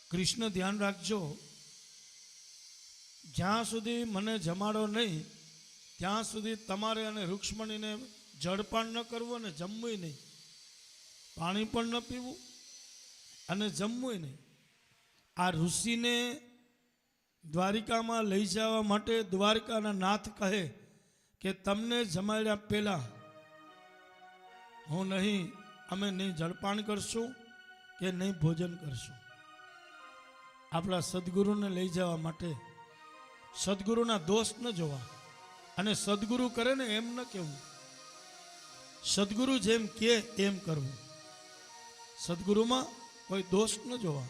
કૃષ્ણ, ધ્યાન રાખજો, જ્યાં સુધી મને જમાડો નહીં ત્યાં સુધી તમારે અને રૂક્ષ્મણીને જળપાન ન કરવું અને જમવું નહીં, પાણી પણ ન પીવું અને જમવું નહીં. આ ઋષિને દ્વારિકામાં લઈ જવા માટે દ્વારકાના નાથ કહે કે તમને જમાડ્યા પહેલા અમે નહીં જળપાન કરશું કે નહીં ભોજન કરશું. આપણા સદગુરુને લઈ જવા માટે સદગુરુના દોષ ન જોવા, અને સદગુરુ કરે ને એમ ન કહેવું, સદગુરુ જેમ કહે એમ કરવું. સદગુરુમાં કોઈ દોષ ન જોવા,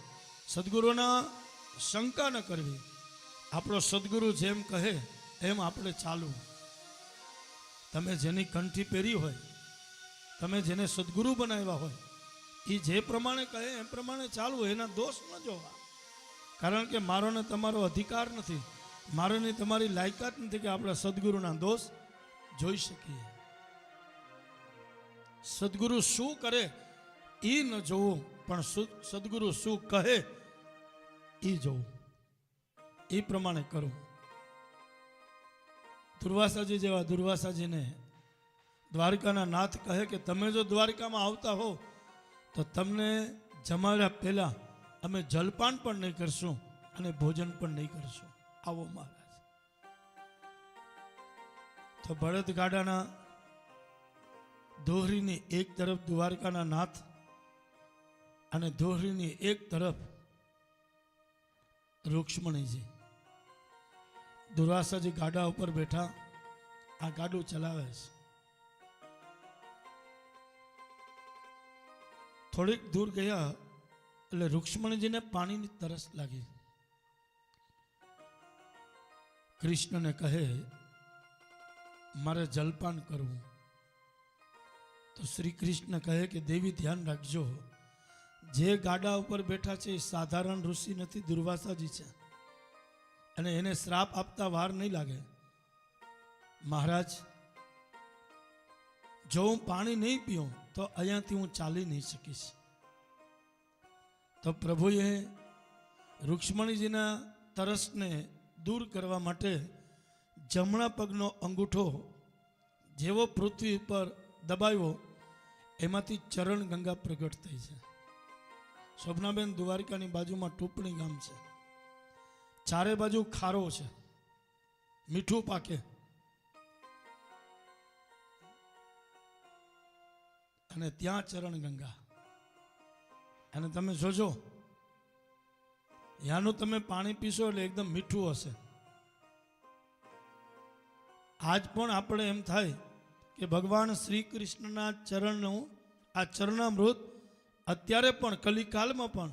સદગુરુના શંકા ન કરવી. આપણો સદગુરુ જેમ કહે એમ આપણે ચાલવું. તમે જેની કંઠી પહેરી હોય, તમે જેને સદગુરુ બનાવ્યા હોય, એ જે પ્રમાણે કહે એમ પ્રમાણે ચાલવું, એના દોષ ન જોવા. કારણ કે મારો ને તમારો અધિકાર નથી, મારો ને તમારી લાયકાત નથી કે આપણે સદગુરુના દોષ જોઈ શકીએ. સદગુરુ શું કરે એ ન જોવું, પણ સદગુરુ શું કહે એ જોવું, એ પ્રમાણે કરવું. દુર્વાસાજી જેવા દુર્વાસાજીને દ્વારકાના નાથ કહે કે તમે જો દ્વારકામાં આવતા હો તો તમને જમાડ્યા પહેલા અમે જલપાન પણ નહીં કરશું અને ભોજન પણ નહીં કરશું. આવો મહારાજ. તો બળદગાડાના દોહરીની એક તરફ દ્વારકાના નાથ અને દોહરીની એક તરફ રૂક્ષ્મણીજી. દુર્વાસાજી ગાડા ઉપર બેઠા આ ગાડું ચલાવે છે. થોડીક દૂર ગયા એટલે રૂક્ષ્મણીજીને પાણીની તરસ લાગી. કૃષ્ણને કહે મારે જલપાન કરવું. તો શ્રી કૃષ્ણ કહે કે દેવી ધ્યાન રાખજો, જે ગાડા ઉપર બેઠા છે એ સાધારણ ઋષિ નથી, દુર્વાસાજી છે, અને એને શ્રાપ આપતા વાર નહીં લાગે. મહારાજ, જો હું પાણી નહીં પીઉં તો અહીંયાથી હું ચાલી નહીં શકીશ. તો પ્રભુએ રૂક્ષ્મણીજીના તરસને દૂર કરવા માટે જમણા પગનો અંગૂઠો જેવો પૃથ્વી પર દબાવ્યો, એમાંથી ચરણ ગંગા પ્રગટ થઈ છે. શોભનાબેન, દ્વારિકાની બાજુમાં ટુપણી ગામ છે, ચારે બાજુ ખારો છે, મીઠું પાકે, અને ત્યાં ચરણ ગંગા. અને તમે જોજો, યાનું તમે પાણી પીશો એટલે એકદમ મીઠું હશે. આજ પણ આપણે એમ થાય કે ભગવાન શ્રી કૃષ્ણના ચરણનું આ ચરણામૃત અત્યારે પણ કલિકાલમાં પણ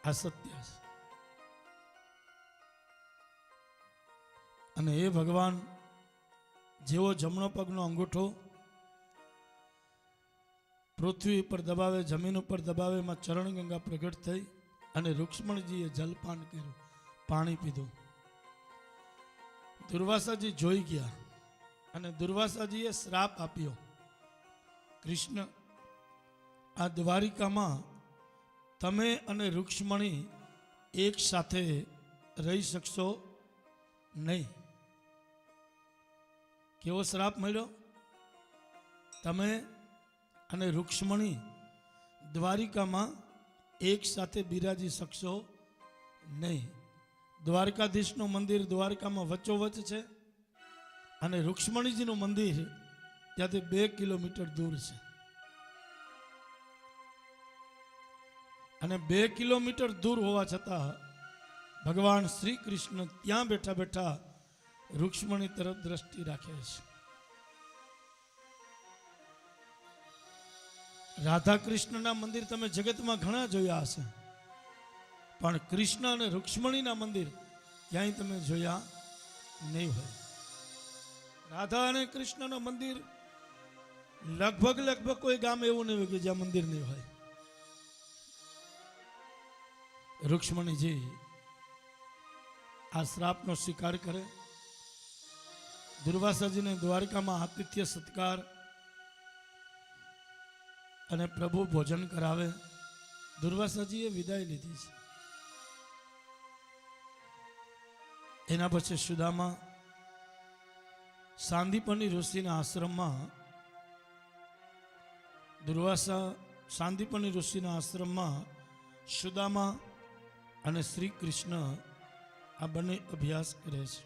આ સત્ય છે. અને એ ભગવાન જેવો જમણો પગનો અંગૂઠો પૃથ્વી ઉપર દબાવે, જમીન ઉપર દબાવે, એમાં ચરણ ગંગા પ્રગટ થઈ અને રૂક્ષ્મણજીએ જલપાન કર્યું, પાણી પીધું. દુર્વાસાજી જોઈ ગયા અને દુર્વાસાજીએ શ્રાપ આપ્યો, કૃષ્ણ, આ દ્વારિકામાં તમે અને રૂક્ષ્મણી એક સાથે રહી શકશો નહીં. કેવો શ્રાપ મળ્યો? તમે અને રૂક્ષ્મણી દ્વારિકામાં એક સાથે બિરાજી શકશો નહીં. દ્વારકાધીશનું મંદિર દ્વારકામાં વચ્ચોવચ્ચ છે અને રૂક્ષ્મણીજીનું મંદિર ત્યાંથી 2 કિલોમીટર દૂર છે. અને 2 કિલોમીટર દૂર હોવા છતાં ભગવાન શ્રી કૃષ્ણ ત્યાં બેઠા બેઠા રૂક્ષ્મણી તરફ દ્રષ્ટિ રાખે છે. રાધા કૃષ્ણના મંદિર તમે જગતમાં ઘણા જોયા હશે, પણ કૃષ્ણ અને રૂક્ષ્મણીના મંદિર ક્યાંય તમે જોયા નહીં હોય. રાધા અને કૃષ્ણનું મંદિર લગભગ કોઈ ગામ એવું નહીં હોય કે જ્યાં મંદિર નહીં હોય. રૂક્ષ્મણીજી આ શ્રાપનો સ્વીકાર કરે, દુર્વાસાજીને દ્વારકામાં આતિથ્ય સત્કાર અને પ્રભુ ભોજન કરાવે. દુર્વાસાજીએ વિદાય લીધી છે. એના પછી સુદામા સાંદીપની ઋષિના આશ્રમમાં, દુર્વાસા સાંદીપની ઋષિના આશ્રમમાં સુદામા અને શ્રી કૃષ્ણ આ બંને અભ્યાસ કરે છે.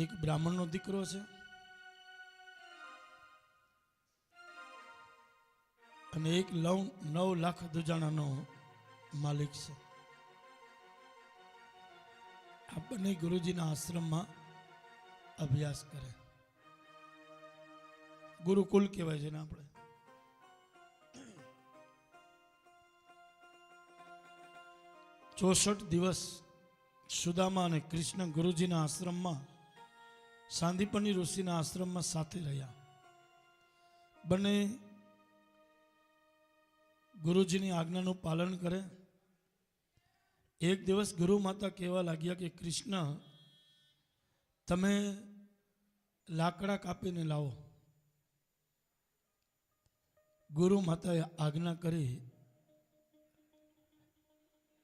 એક બ્રાહ્મણનો દીકરો છે અને એક 9 લાખ દુજાણાનો માલિક છે. આ બંને ગુરુજીના આશ્રમમાં અભ્યાસ કરે. ગુરુકુલ કહેવાય છે ને આપણે. ચોસઠ દિવસ સુદામા અને કૃષ્ણ ગુરુજીના આશ્રમમાં, સાંદીપની ઋષિના આશ્રમમાં સાથે રહ્યા. બંને ગુરુજીની આજ્ઞાનું પાલન કરે. એક દિવસ ગુરુ માતા કહેવા લાગ્યા કે કૃષ્ણ, તમે લાકડા કાપીને લાવો. ગુરુ માતાએ આજ્ઞા કરી.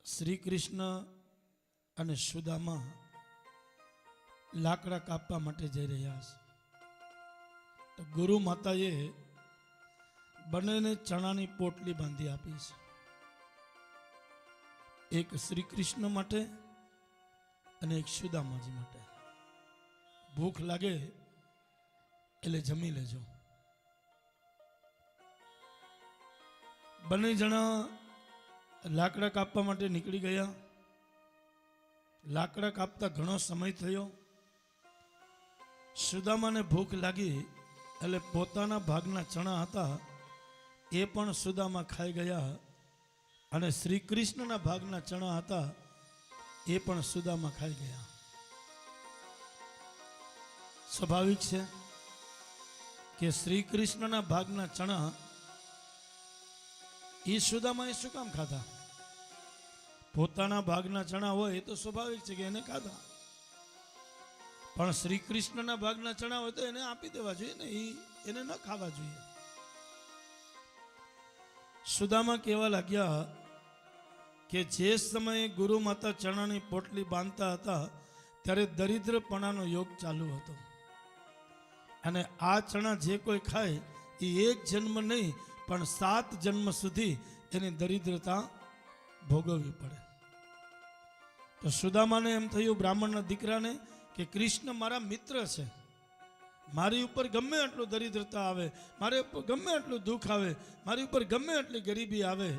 શ્રી કૃષ્ણ અને સુદામા લાકડા કાપવા માટે જઈ રહ્યા છે. તો ગુરુ માતાએ બંનેને ચણાની પોટલી બાંધી આપી છે. એક શ્રી કૃષ્ણ માટે અને એક સુદામાજી માટે. ભૂખ લાગે એટલે જમી લેજો. બંને જણા લાકડા કાપવા માટે નીકળી ગયા. લાકડા કાપતા ઘણો સમય થયો. સુદામાને ભૂખ લાગી એટલે પોતાના ભાગના ચણા હતા એ પણ સુદામા ખાઈ ગયા, અને શ્રી કૃષ્ણના ભાગના ચણા હતા એ પણ સુદામા ખાઈ ગયા. સ્વાભાવિક છે કે શ્રી કૃષ્ણના ભાગના ચણા એ સુદામાએ શું કામ ખાધા? પોતાના ભાગના ચણા હોય એ તો સ્વાભાવિક છે કે એને ખાધા, પણ શ્રી કૃષ્ણના ભાગના ચણા હોય તો એને આપી દેવા જોઈએ ને, એને ન ખાવા જોઈએ. સુદામા કહેવા લાગ્યા કે જે સમયે ગુરુ માતા ચણાની પોટલી બાંધતા હતા ત્યારે દરિદ્રપણાનો યોગ ચાલુ હતો, અને આ ચણા જે કોઈ ખાય એ એક જન્મ નહીં પણ 7 જન્મ સુધી એની દરિદ્રતા ભોગવવી પડે. તો સુદામાને એમ થયું, બ્રાહ્મણના દીકરાને, કે કૃષ્ણ મારા મિત્ર છે, મારી ઉપર ગમે એટલું દરિદ્રતા આવે, મારી ઉપર ગમે એટલું દુઃખ આવે, મારી ઉપર ગમે એટલી ગરીબી આવે,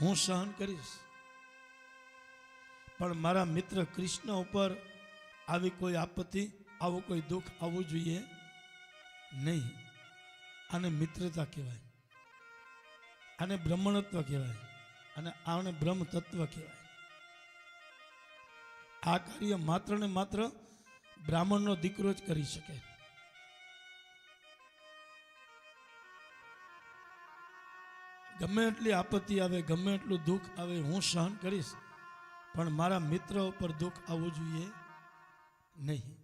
હું સહન કરીશ, પણ મારા મિત્ર કૃષ્ણ ઉપર આવી કોઈ આપત્તિ, આવું કોઈ દુઃખ આવવું જોઈએ નહીં. આને મિત્રતા કહેવાય, આને બ્રહ્મણત્વ કહેવાય, અને આને બ્રહ્મ તત્વ કહેવાય. આ કાર્ય માત્ર ને માત્ર બ્રાહ્મણનો દીકરો જ કરી શકે. ગમે એટલી આપત્તિ આવે, ગમે એટલું દુઃખ આવે, હું સહન કરીશ, પણ મારા મિત્ર ઉપર દુઃખ આવવું જોઈએ નહીં.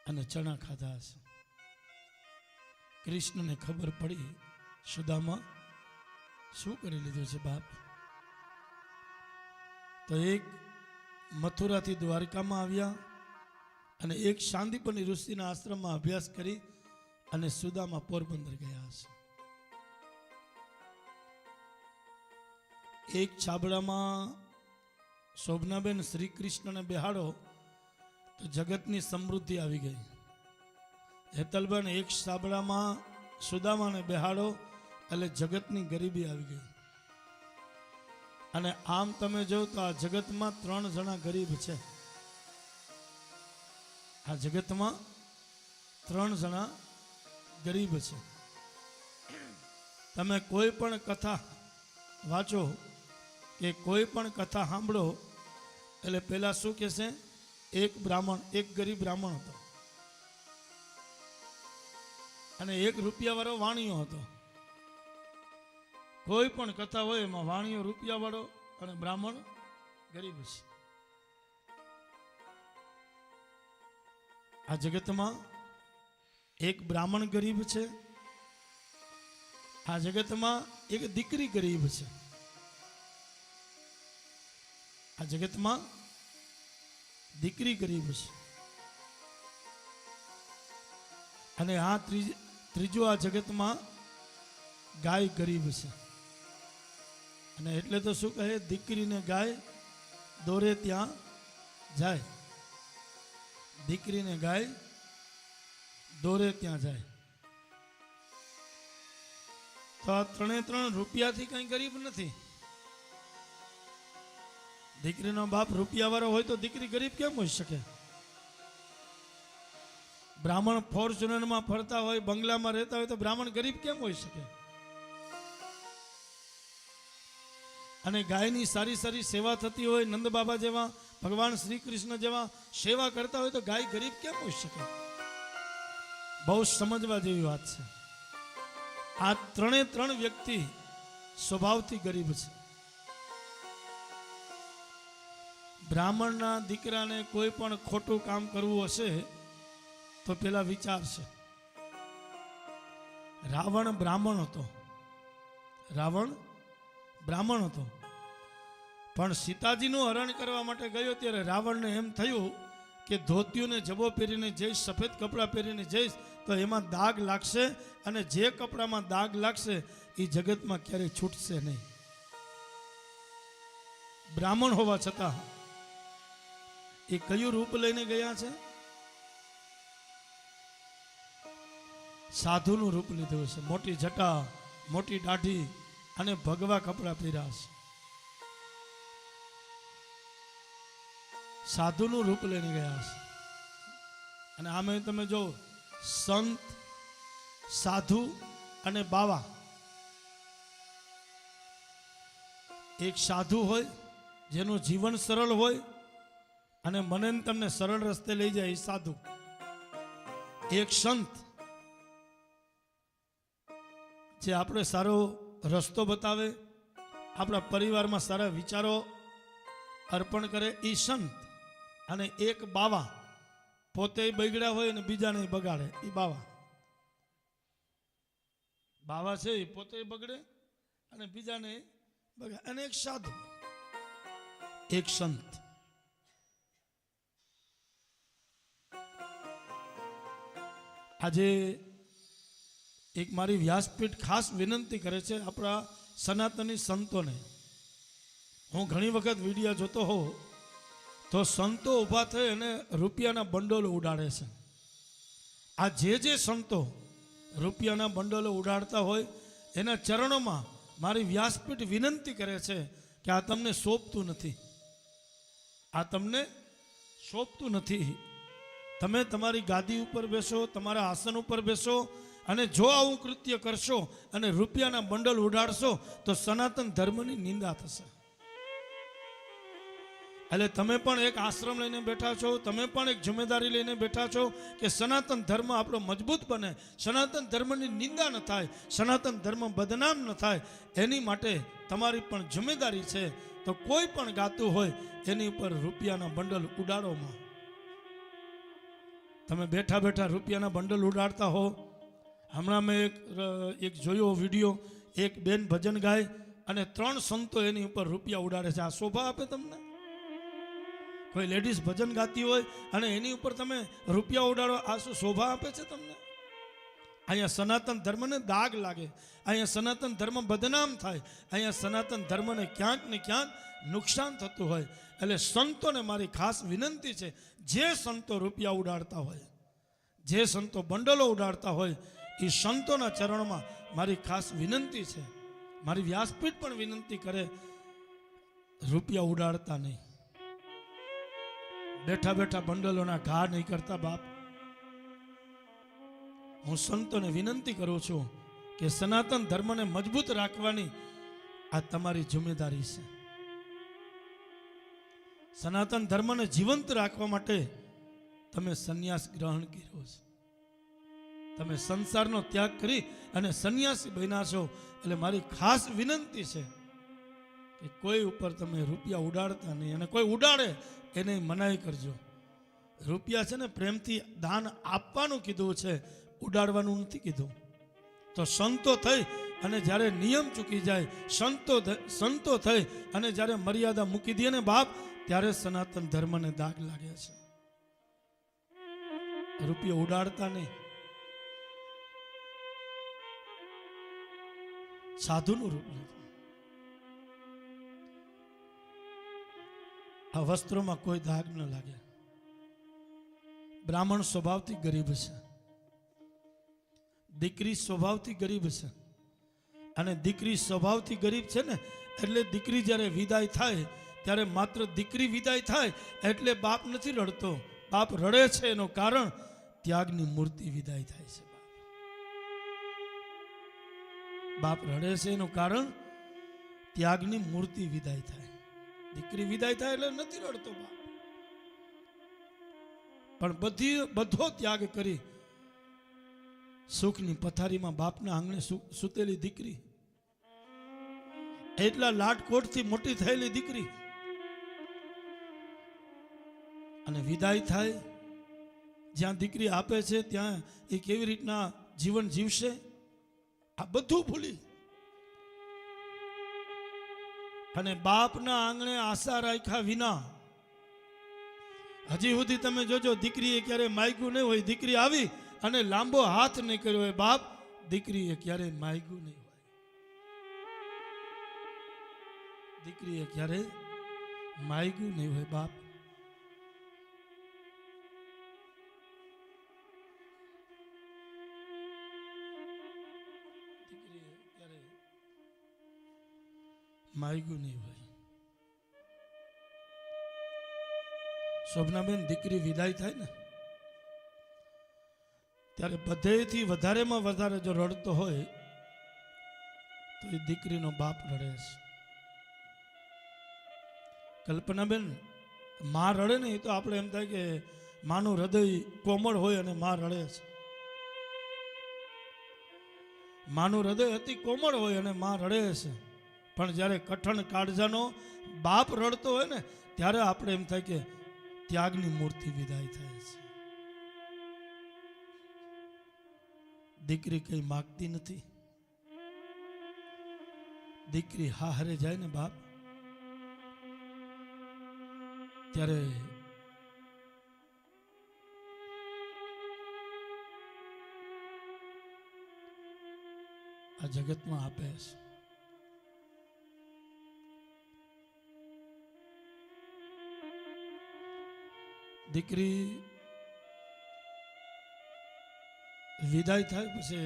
અને ચણા ખાધા હશે. કૃષ્ણને ખબર પડી, સુદામા શું કરી લીધું છે બાપ? તો એક મથુરાથી દ્વારકામાં આવ્યા, અને એક શાંતિપની ઋષિના આશ્રમમાં અભ્યાસ કરી અને સુદામા પોરબંદર ગયા હશે. એક છાબડામાં શોભનાબેન શ્રી કૃષ્ણને બેહાડો તો જગતની સમૃદ્ધિ આવી ગઈ. હેતલબેન એક છાબડામાં સુદામાને બેહાડો એટલે જગતની ગરીબી આવી ગઈ. અને આમ તમે જો તો આ જગતમાં 3 જણા ગરીબ છે. આ જગતમાં 3 જણા ગરીબ છે. તમે કોઈ પણ કથા વાંચો કે કોઈ પણ કથા સાંભળો એટલે પેલા શું કહેશે? એક બ્રાહ્મણ, એક ગરીબ બ્રાહ્મણ હતો, અને 1 રૂપિયાવાળો વાણિયો હતો. કોઈ પણ કથા હોય એમાં વાણિયો રૂપિયાવાળો અને બ્રાહ્મણ ગરીબ છે. આ જગતમાં એક બ્રાહ્મણ ગરીબ છે, આ જગતમાં એક દીકરી ગરીબ છે, આ જગતમાં દીકરી ગરીબ છે, અને આ ત્રીજો આ જગતમાં ગાય ગરીબ છે. અને એટલે તો શું કહે? દીકરીને ગાય દોરે ત્યાં જાય, દીકરીને ગાય દોરે ત્યાં જાય. તો આ 3 રૂપિયાથી કઈ ગરીબ નથી. દીકરીનો બાપ રૂપિયાવાળો હોય તો દીકરી ગરીબ કેમ હોઈ શકે? બ્રાહ્મણ ફોર્ચ્યુનરમાં ફરતા હોય, બંગલામાં રહેતા હોય તો બ્રાહ્મણ ગરીબ કેમ હોઈ શકે? અને ગાયની સારી સારી સેવા થતી હોય, નંદ બાબા જેવા, ભગવાન શ્રી કૃષ્ણ જેવા સેવા કરતા હોય તો ગાય ગરીબ કેમ હોઈ શકે? બહુ સમજવા જેવી વાત છે. આ 3 વ્યક્તિ સ્વભાવથી ગરીબ છે. બ્રાહ્મણના દીકરાને કોઈ પણ ખોટું કામ કરવું હશે તો પેલા વિચારશે. રાવણ બ્રાહ્મણ હતો, રાવણ બ્રાહ્મણ હતો, પણ સીતાજીનું હરણ કરવા માટે ગયો ત્યારે રાવણને એમ થયું કે ધોતિયુંને જબો પહેરીને જઈશ, સફેદ કપડાં પહેરીને જઈશ તો એમાં દાગ લાગશે, અને જે કપડામાં દાગ લાગશે એ જગતમાં ક્યારેય છૂટશે નહીં. બ્રાહ્મણ હોવા છતાં એ કયું રૂપ લઈને ગયા છે? સાધુનું રૂપ લીધું છે. મોટી જટા, મોટી દાઢી અને ભગવા કપડા પહેર્યા છે. સાધુનું રૂપ લઈને ગયા છે. અને આમે તમે જો સંત, સાધુ અને બાવા. એક સાધુ હોય જેનું જીવન સરળ હોય અને મને ને તમને સરળ રસ્તે લઈ જાય એ સાધુ. એક સંત જે આપણે સારો રસ્તો બતાવે, આપણા પરિવારમાં સારા વિચારો અર્પણ કરે એ સંત. અને એક બાવા પોતે બગડ્યા હોય અને બીજાને બગાડે એ બાવા. બાવા છે એ પોતે બગડે અને બીજાને બગાડે. અને એક સાધુ, એક સંત. આજે એક મારી વ્યાસપીઠ ખાસ વિનંતી કરે છે આપણા સનાતની સંતોને. હું ઘણી વખત વિડીયો જોતો હોઉં તો સંતો ઊભા થઈ અને રૂપિયાના બંડોલો ઉડાડે છે. આ જે સંતો રૂપિયાના બંડોલો ઉડાડતા હોય એના ચરણોમાં મારી વ્યાસપીઠ વિનંતી કરે છે કે આ તમને શોભતું નથી, આ તમને શોભતું નથી. તમે તમારી ગાદી ઉપર બેસો, તમારા આસન ઉપર બેસો અને જો આવું કૃત્ય કરશો અને રૂપિયાના બંડલ ઉડાડશો તો સનાતન ધર્મની નિંદા થશે. એટલે તમે પણ એક આશ્રમ લઈને બેઠા છો, તમે પણ એક જિમ્મેદારી લઈને બેઠા છો કે સનાતન ધર્મ આપણો મજબૂત બને, સનાતન ધર્મની નિંદા ન થાય, સનાતન ધર્મ બદનામ ન થાય. એની માટે તમારી પણ જિમ્મેદારી છે. તો કોઈ પણ ગાતું હોય એની ઉપર રૂપિયાના બંડલ ઉડાડોમાં. તમે બેઠા બેઠા રૂપિયાના બંડલ ઉડાડતા હો. હમણાં મેં એક જોયો વિડીયો, એક બેન ભજન ગાય અને 3 સંતો એની ઉપર રૂપિયા ઉડાડે છે. આ શોભા આપે તમને? કોઈ લેડીઝ ભજન ગાતી હોય અને એની ઉપર તમે રૂપિયા ઉડાડો, આ શું શોભા આપે છે તમને? અહીંયા સનાતન ધર્મને દાગ લાગે, અહીંયા સનાતન ધર્મ બદનામ થાય, અહીંયા સનાતન ધર્મને ક્યાંક ને ક્યાંક નુકસાન થતું હોય. એટલે સંતોને મારી ખાસ વિનંતી છે, જે સંતો રૂપિયા ઉડાડતા હોય, જે સંતો બંડલો ઉડાડતા હોય, એ સંતોના ચરણમાં મારી ખાસ વિનંતી છે. મારી વ્યાસપીઠ પણ વિનંતી કરે, રૂપિયા ઉડાડતા નહીં. બેઠા બેઠા બંડલોના ઘા નહીં કરતા બાપ. હું સંતોને વિનંતી કરું છું કે સનાતન ધર્મને મજબૂત રાખવાની આ તમારી જિમ્મેદારી છે. સનાતન ધર્મને જીવંત રાખવા માટે તમે સંન્યાસ ગ્રહણ કર્યો છે. તમે સંસારનો ત્યાગ કરી અને સંન્યાસી બન્યા છો. એટલે મારી ખાસ વિનંતી છે કે કોઈ ઉપર તમે રૂપિયા ઉડાડતા નહીં, અને કોઈ ઉડાડે એને મનાઈ કરજો. રૂપિયા છે ને પ્રેમથી દાન આપવાનું કીધું છે, ઉડાડવાનું નથી કીધું. તો સંતો થઈ અને જ્યારે નિયમ ચૂકી જાય, સંતો થઈ અને જ્યારે મર્યાદા મૂકી દે ને બાપ, ત્યારે સનાતન ધર્મને દાગ લાગે છે. રૂપિયા ઉડાડતા નહીં. સાધુનું રૂપ લીધું. આ વસ્ત્રોમાં કોઈ દાગ ન લાગે. બ્રાહ્મણ સ્વભાવથી ગરીબ છે, દીકરી સ્વભાવથી ગરીબ છે. અને દીકરી સ્વભાવથી ગરીબ છે ને એટલે દીકરી જ્યારે વિદાય થાય ત્યારે માત્ર દીકરી વિદાય થાય એટલે બાપ નથી રડતો. બાપ રડે છે એનું કારણ ત્યાગની મૂર્તિ વિદાય થાય છે. બાપ રડે છે એનું કારણ ત્યાગની મૂર્તિ વિદાય થાય. દીકરી વિદાય થાય એટલે નથી રડતો બાપ. પણ બધો ત્યાગ કરી સુખની પથારીમાં બાપના આંગણે સૂતેલી દીકરી, એટલા લાડકોટથી મોટી થયેલી દીકરી, અને વિદાય થાય જ્યાં દીકરી આપે છે ત્યાં એ કેવી રીતના જીવન જીવશે, આ બધું ભૂલી અને બાપના આંગણે આશા રાખ્યા વિના, હજી સુધી તમે જોજો દીકરીએ ક્યારે માગ્યું નહીં હોય, દીકરી આવી અને લાંબો હાથ નહીં કર્યો હોય બાપ, દીકરીએ ક્યારે માગ્યું નહીં હોય, દીકરીએ ક્યારે માગ્યું નહીં હોય બાપ. દીકરીએ ક્યારે માગ્યું નહીં હોય. શોભનાબેન દીકરી વિદાય થાય ને ત્યારે બધેથી વધારેમાં વધારે જો રડતો હોય તો એ દીકરીનો બાપ રડે છે. કલ્પનાબેન માં રડે ને એ તો આપણે એમ થાય કે માનું હૃદય કોમળ હોય અને માં રડે છે. માનું હૃદય અતિ કોમળ હોય અને માં રડે છે. પણ જ્યારે કઠણ કાળજાનો બાપ રડતો હોય ને ત્યારે આપણે એમ થાય કે ત્યાગની મૂર્તિ વિદાય થાય છે. દીકરી કઈ માગતી નથી. દીકરી હારે જાય ને બાપ ત્યારે આ જગતમાં આપે છે. દીકરી વિદાય થાય પછી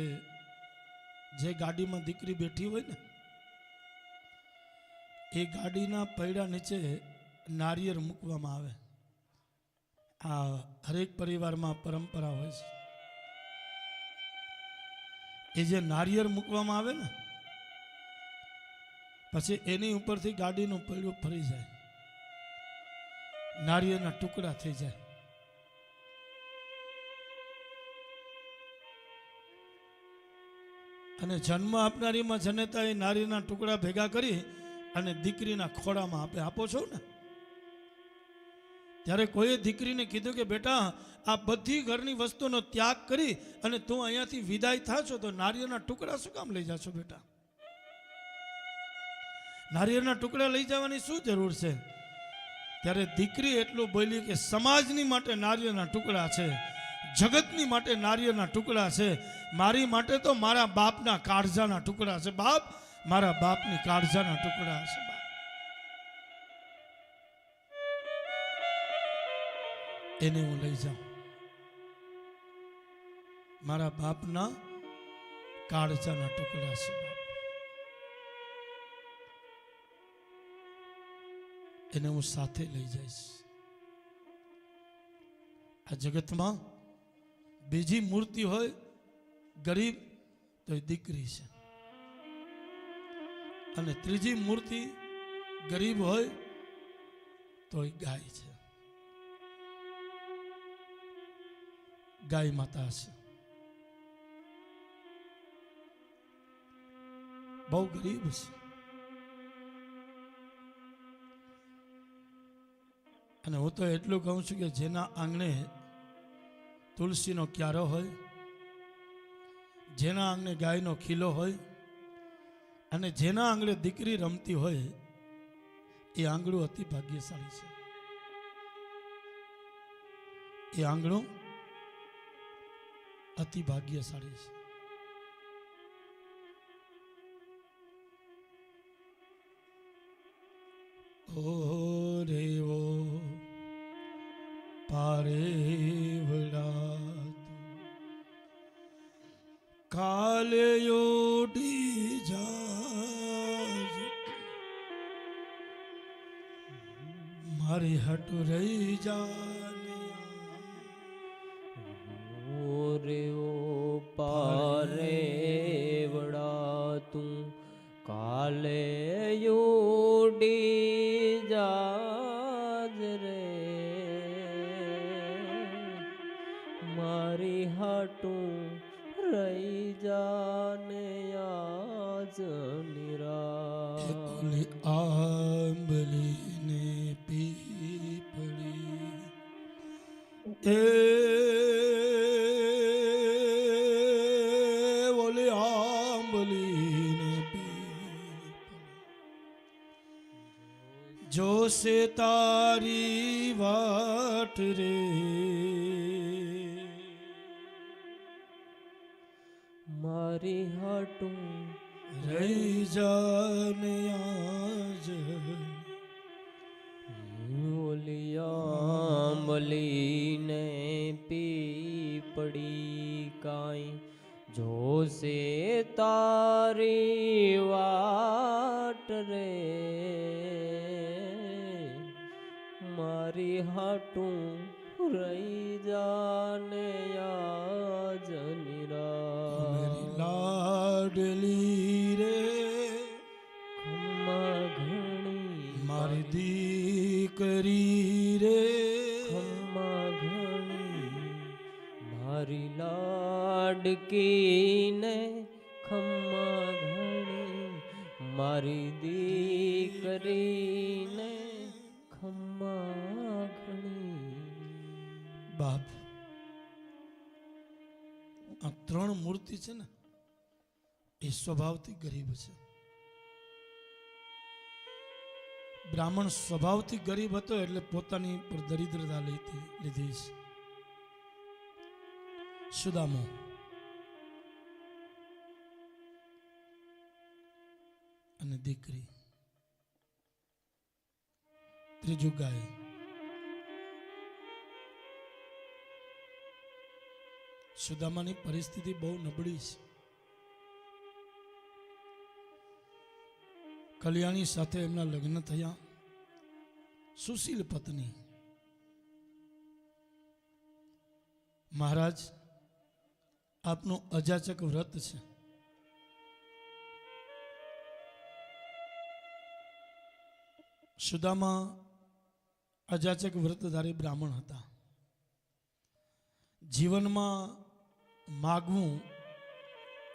જે ગાડીમાં દીકરી બેઠી હોય ને એ ગાડીના પૈડા નીચે નારિયેળ મૂકવામાં આવે. આ હરેક પરિવારમાં પરંપરા હોય છે. એ જે નારિયેળ મૂકવામાં આવે ને પછી એની ઉપરથી ગાડીનું પૈડું ફરી જાય, નારિયેળના ટુકડા થઈ જાય. અને જન્મ આપનારીમાં જનેતા એ નારિયેળના ટુકડા ભેગા કરી અને દીકરીના ખોળામાં આપે. આપો છો ને ત્યારે કોઈએ દીકરીને કીધું કે બેટા આ બધી ઘરની વસ્તુનો ત્યાગ કરી અને તું અહીંયાથી વિદાય થાશો તો નારિયેળના ટુકડા શું કામ લઈ જાશો બેટા? નારિયેળના ટુકડા લઈ જવાની શું જરૂર છે? ત્યારે દીકરી એટલું બોલી કે સમાજની માટે નારિયેળના ટુકડા છે, જગતની માટે નારિયેળના ટુકડા છે, મારી માટે તો મારા બાપના કાળજાના ટુકડા છે. બાપ, મારા બાપની કાળજાના ટુકડા છે. એને હું લઈ જાઉં. મારા બાપના કાળજાના ટુકડા છે. એને હું સાથે લઈ જઈશ. આ જગતમાં બીજી મૂર્તિ હોય ગરીબ તો એ દીકરી છે, અને ત્રીજી મૂર્તિ ગરીબ હોય તો એ ગાય છે. ગાય માતા છે. બહુ ગરીબ છે. અને હું તો એટલું કહું છું કે જેના આંગણે તુલસીનો ક્યારો હોય, જેના આંગણે ગાયનો ખીલો હોય અને જેના આંગણે દીકરી રમતી હોય એ આંગણું અતિ ભાગ્યશાળી છે. એ આંગણું અતિ ભાગ્યશાળી છે. ઓ રે ઓ પારે વડા કાલે ઉડી જાજ મારી હટુ રહી જાને રે ઓ પારે વડા તું કાલે ઉડી જાજ રે મારી હાટું રહી જાને આજ નિરા. ઓલી આંબલીને પીપળી એ ઓલી આંબલીને પીપળી જોશે તારી વાટ રે મારી હાટું રહી જાને આજ ઓલિયાંબલીને પીપળી કાંઈ જોશે તારી વાટ રે મારી હાટું રહી જાને આજ નિરાશ મેરી લાડલી રે ખમ્મા ઘણી મારી દીકરી રે ખમ્મા ઘણી મારી લાડકીને ખમ્મા ઘણી મારી દીકરીને ખમ્મા ઘણી. બાપ આ ત્રણ મૂર્તિ છે ને એ સ્વભાવથી ગરીબ છે. બ્રાહ્મણ સ્વભાવથી ગરીબ હતો એટલે પોતાની પર દરિદ્રતા લીધી છે. સુદામો અને દીકરી, ત્રીજું ગાય. સુદામાની પરિસ્થિતિ બહુ નબળી છે. કલ્યાણી સાથે એમના લગ્ન થયા, સુશીલ પત્ની. મહારાજ આપનું અજાચક વ્રત છે. સુદામા અજાચક વ્રતધારી બ્રાહ્મણ હતા. જીવનમાં માગવું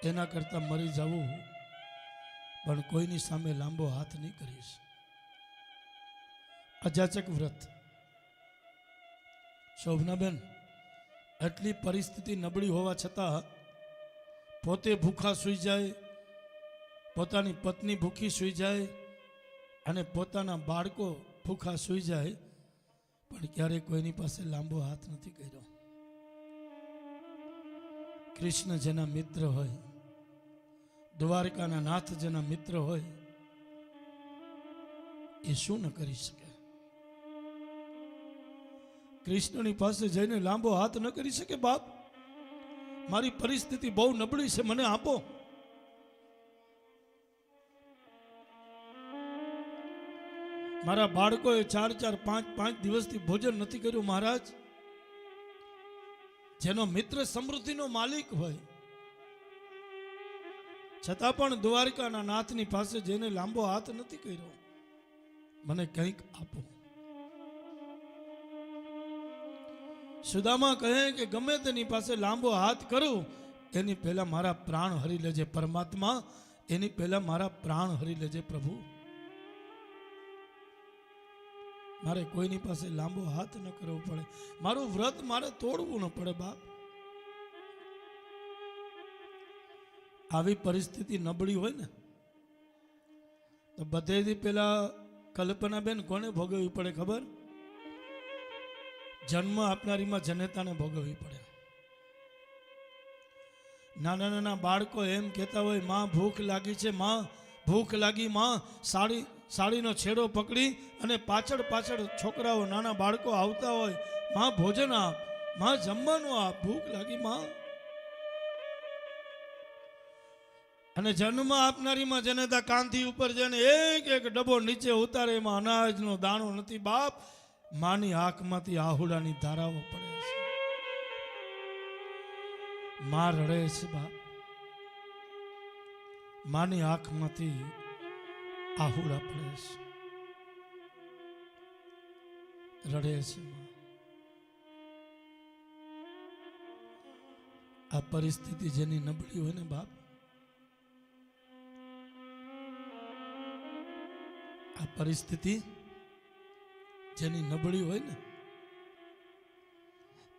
એના કરતા મરી જવું, પણ કોઈની સામે લાંબો હાથ નહીં કરીશ. અજાચક વ્રત. શોભનાબેન આટલી પરિસ્થિતિ નબળી હોવા છતાં પોતે ભૂખા સૂઈ જાય, પોતાની પત્ની ભૂખી સૂઈ જાય અને પોતાના બાળકો ભૂખા સૂઈ જાય, પણ ક્યારેય કોઈની પાસે લાંબો હાથ નથી કર્યો. કૃષ્ણ જેના મિત્ર હોય, દ્વારકાના નાથ જેના મિત્ર હોય, એ શું ન કરી શકે? કૃષ્ણની પાસે જઈને લાંબો હાથ ન કરી શકે? બાપ, મારી પરિસ્થિતિ બહુ નબળી છે, મને આપો. મારા બાળકોએ 4-4, 5-5 દિવસથી ભોજન નથી કર્યું. મહારાજ, જેનો મિત્ર સમૃદ્ધિનો માલિક હોય છતાં પણ દ્વારકાના નાથની પાસે જઈને લાંબો હાથ નથી કર્યો. મને કંઈક આપો. સુદામા કહે કે ગમે તેની પાસે લાંબો હાથ કરું એની પહેલા મારા પ્રાણ હરી લેજે પરમાત્મા, એની પહેલા મારા પ્રાણ હરી લેજે પ્રભુ. મારે કોઈની પાસે લાંબો હાથ ન કરવો પડે, મારું વ્રત મારે તોડવું ન પડે. બાપ, આવી પરિસ્થિતિ નબળી હોય ને તો બધેથી પેલા કલ્પનાબેન કોને ભોગવવી પડે ખબર? જન્મ આપનારીમાં જનેતાને ભોગવવી પડે. નાના નાના બાળકો એમ કહેતા હોય, માં ભૂખ લાગી છે, માં ભૂખ લાગી, માં સાડીનો છેડો પકડી અને પાછળ પાછળ છોકરાઓ નાના બાળકો આવતા હોય, માં ભોજન આપ, માં જમવાનું આપ, ભૂખ લાગી માં. અને જન્મ આપનારીમાં જનેતા કાંથી ઉપર જઈને એક એક ડબ્બો નીચે ઉતારે, એમાં અનાજનો દાણો નથી. બાપ, માની આંખમાંથી આહુડાની ધારાઓ પડે છે, માં રડે છે. બાપ, માની આંખમાંથી આહુડા પડે છે, રડે છે. આ પરિસ્થિતિ જેની નબળી હોય ને બાપ, આ પરિસ્થિતિ જેની નબળી હોય ને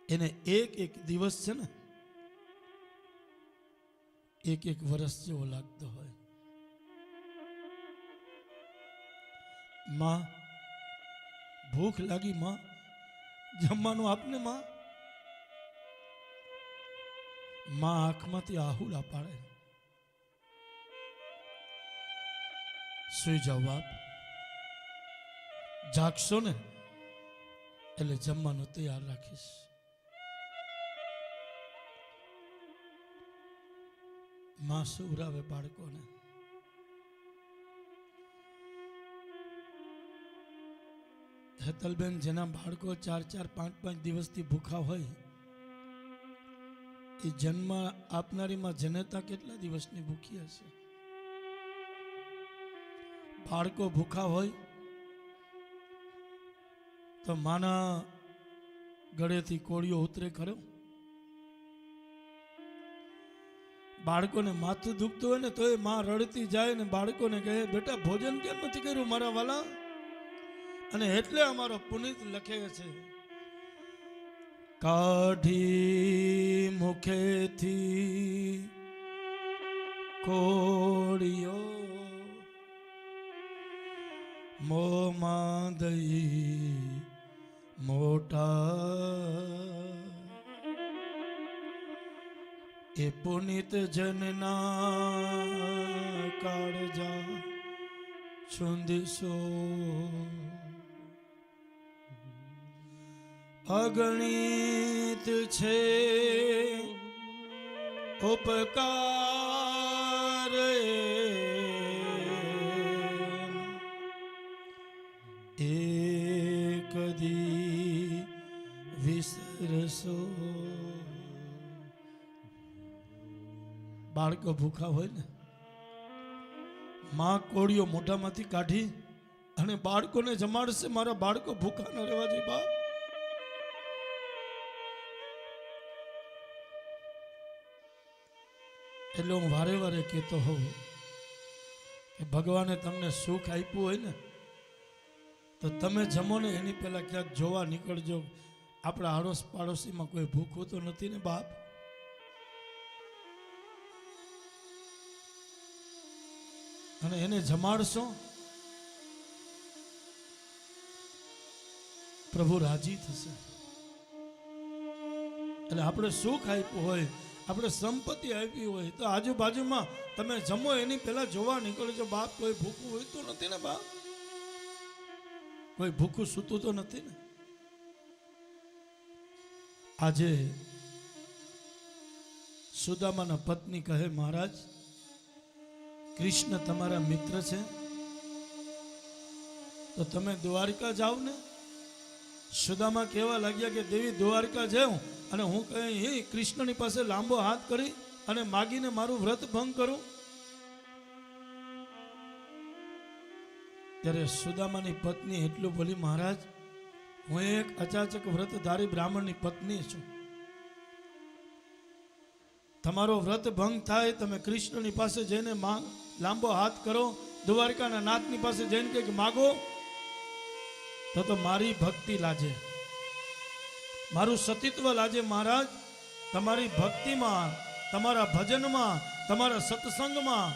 એને એક એક દિવસ છે ને એક એક વર્ષ જેવો લાગતો હોય. માં ભૂખ લાગી, માં જમવાનું આપને. માં આંખમાંથી આહુડા પાડે. સુઈ જાઓ બાપ, જાગશો ને એટલે જમવાનું તૈયાર રાખીશ. માં સુવરાવે બાળકોને. હેતલબેન, જેના બાળકો 4-4, 5-5 દિવસથી ભૂખા હોય, એ જન્મ આપનારીમાં જનતા કેટલા દિવસની ભૂખી હશે? બાળકો ભૂખા હોય તો માના ગળેથી કોળિયો ઉતરે ખરો? બાળકોને માથું દુખતું હોય ને તો એ માં રડતી જાય ને બાળકોને કહે, બેટા ભોજન કેમ નથી કર્યું મારા વાલા? અને એટલે અમારો પુનિત લખે છે, કાઢી મુખેથી કોળિયો મોમાં દઈ મોટા, એ પુનિત જનના કાળજા છુંદસો, અગણિત છે ઉપકાર, એક દી વિસરસો. બાળકો ભૂખા હોય ને, માં કોળીઓ મોઢામાંથી કાઢી અને બાળકોને જમાડશે. મારા બાળકો ભૂખા ન રહેવા જોઈએ બાપ. એટલે હું વારે વારે કહેતો હોઉં કે ભગવાને તમને સુખ આપ્યું હોય ને તો તમે જમો ને એની પહેલા ક્યાંક જોવા નીકળજો, આપણા આડોશ પાડોશીમાં કોઈ ભૂખું તો નથી ને બાપ. અને એને જમાડશો, પ્રભુ રાજી થશે. એટલે આપણે સુખ આપ્યું હોય, આપણે સંપત્તિ આપી હોય તો આજુબાજુમાં તમે જમો એની પહેલા જોવા નીકળજો બાપ. કોઈ ભૂખું હોય તો નથી ને બાપ? કોઈ ભૂખું સૂતું તો નથી ને? આજે સુદામાના પત્ની કહે, મહારાજ કૃષ્ણ તમારા મિત્ર છે તો તમે દ્વારકા જાઓ ને. સુદામા કહેવા લાગ્યા કે દેવી દ્વારકા જાઉં અને હું કઈ કૃષ્ણની પાસે લાંબો હાથ કરી અને માગીને મારું વ્રત ભંગ કરું? ત્યારે સુદામાની પત્ની એટલું બોલી, મહારાજ હું એક અચાચક વ્રતધારી બ્રાહ્મણની પત્ની છું. તમારો વ્રત ભંગ થાય, તમે કૃષ્ણની પાસે જઈને લાંબો હાથ કરો, દ્વારકાના નાથની પાસે જઈને કંઈક માગો તો મારી ભક્તિ લાજે, મારું સતીત્વ લાજે. મહારાજ તમારી ભક્તિમાં, તમારા ભજનમાં, તમારા સત્સંગમાં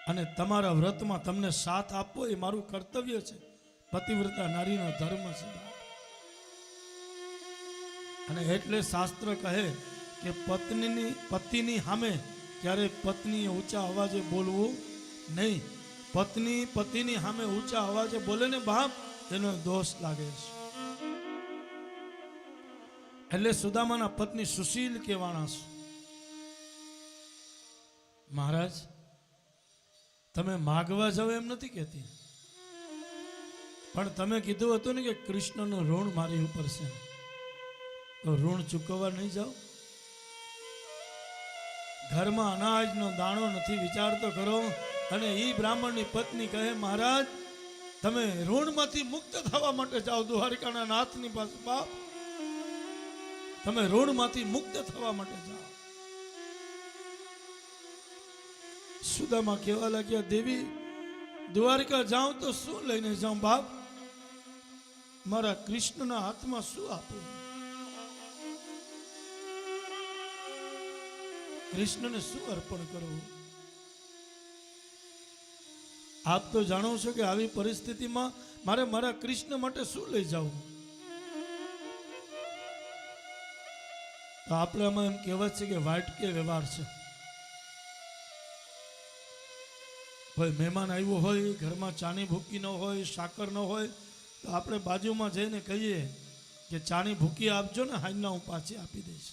અને તમારા વ્રતમાં તમને સાથ આપવો એ મારું કર્તવ્ય છે. પતિવ્રતા નારીનો ધર્મ છે. અને એટલે શાસ્ત્ર કહે કે પતિની સામે ક્યારે પત્નીએ ઊંચા અવાજે બોલવું નહીં. પત્ની પતિની સામે ઊંચા અવાજે બોલે ને બાપ, એનો દોષ લાગે છે. એટલે સુદામાના પત્ની સુશીલ કહેવાના છે. મહારાજ તમે માગવા જાવ એમ નથી કહેતી, પણ તમે કીધું હતું ને કે કૃષ્ણનું ઋણ મારી ઉપર છે, તો ઋણ ચૂકવવા નહીં જાઓ? ઘરમાં અનાજનો દાણો નથી, વિચાર તો કરો. અને એ બ્રાહ્મણની પત્ની કહે, મહારાજ તમે ઋણમાંથી મુક્ત થવા માટે જાઓ દ્વારકાના નાથની પાસે. બાપ તમે ઋણમાંથી મુક્ત થવા માટે જાઓ. સુદામા કહેવા લાગ્યા, દેવી દ્વારકા જાઉં તો શું લઈને જાઉં બાપ? મારા કૃષ્ણના હાથમાં શું આપું? કૃષ્ણને શું અર્પણ કરવું? આપ તો જાણો છો કે આવી પરિસ્થિતિમાં મારે મારા કૃષ્ણ માટે શું લઈ જવું? તો આપણે આમાં એમ કહેવત છે કે વાટકે વ્યવહાર છે. કોઈ મહેમાન આવ્યો હોય, ઘરમાં ચાની ભૂકી ન હોય, સાકર ન હોય, તો આપણે બાજુમાં જઈને કહીએ કે ચાની ભૂકી આપજો ને, હાઈના હું પાછી આપી દઈશ.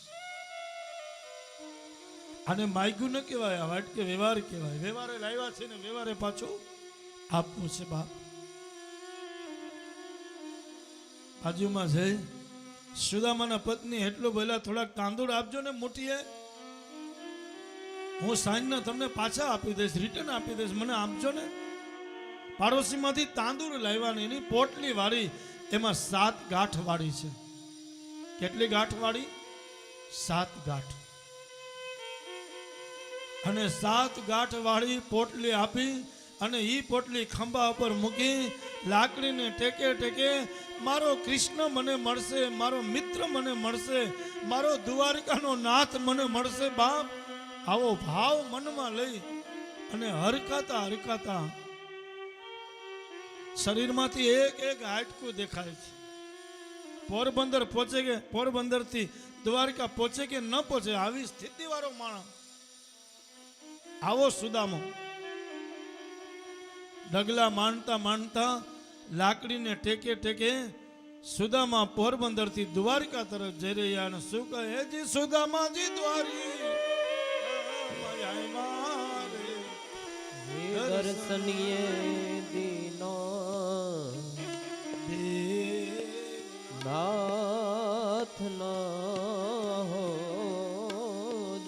આને માગ્યું ન કહેવાય, આ વાટકે વ્યવહાર કહેવાય. વ્યવહારે લાવ્યા છે ને વ્યવહારે પાછું આપવું છે બાપ. બાજુમાં જઈ સુદામાના પત્ની એટલું બોલ્યા, થોડાક તાંદૂળ આપજો ને મુઠીએ, હું સાંજના તમને પાછા આપી દઈશ, રિટર્ન આપી દઈશ, મને આપજો ને. પાડોશીમાંથી તાંદૂળ લાવ્યા ને એની પોટલી વાળી, એમાં 7 ગાંઠ વાળી છે. કેટલી ગાંઠ વાળી? 7 ગાંઠ. અને 7 ગાંઠ વાળી પોટલી આપી અને ઈ પોટલી ખંભા ઉપર મૂકી, લાકડીને ટેકે ટેકે, મારો કૃષ્ણ મને મળશે, મારો મિત્ર મને મળશે, મારો દ્વારિકાનો નાથ મને મળશે બાપ, આવો ભાવ મનમાં લઈ અને હરકાતા હરકાતા શરીરમાંથી એક એક હાડકું દેખાય છે. પોરબંદર પહોંચે કે, પોરબંદર થી દ્વારકા પહોંચે કે ન પહોંચે, આવી સ્થિતિ વાળો માણસ, આવો સુદામો. ડગલા માંડતા માંડતા, લાકડીને ટેકે ટેકે સુદામા પોરબંદર થી દ્વારકા તરફ જઈ રહ્યા. અને શું કહે? હેજી સુદામાજી દ્વારી દર્શનીય દીનો નાથ ના હો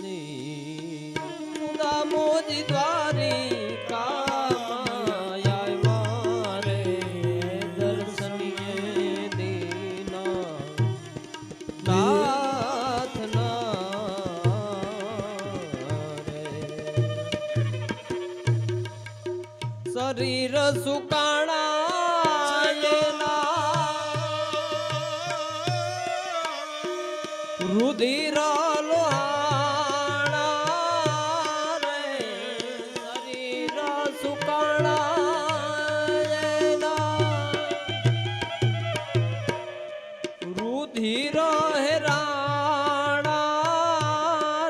દી. સુદામોજી દ્વારિકા શરીર સુકાણા રુધિર લોહાણા રે. શરીર સુકાણા રુધિર હેરાણા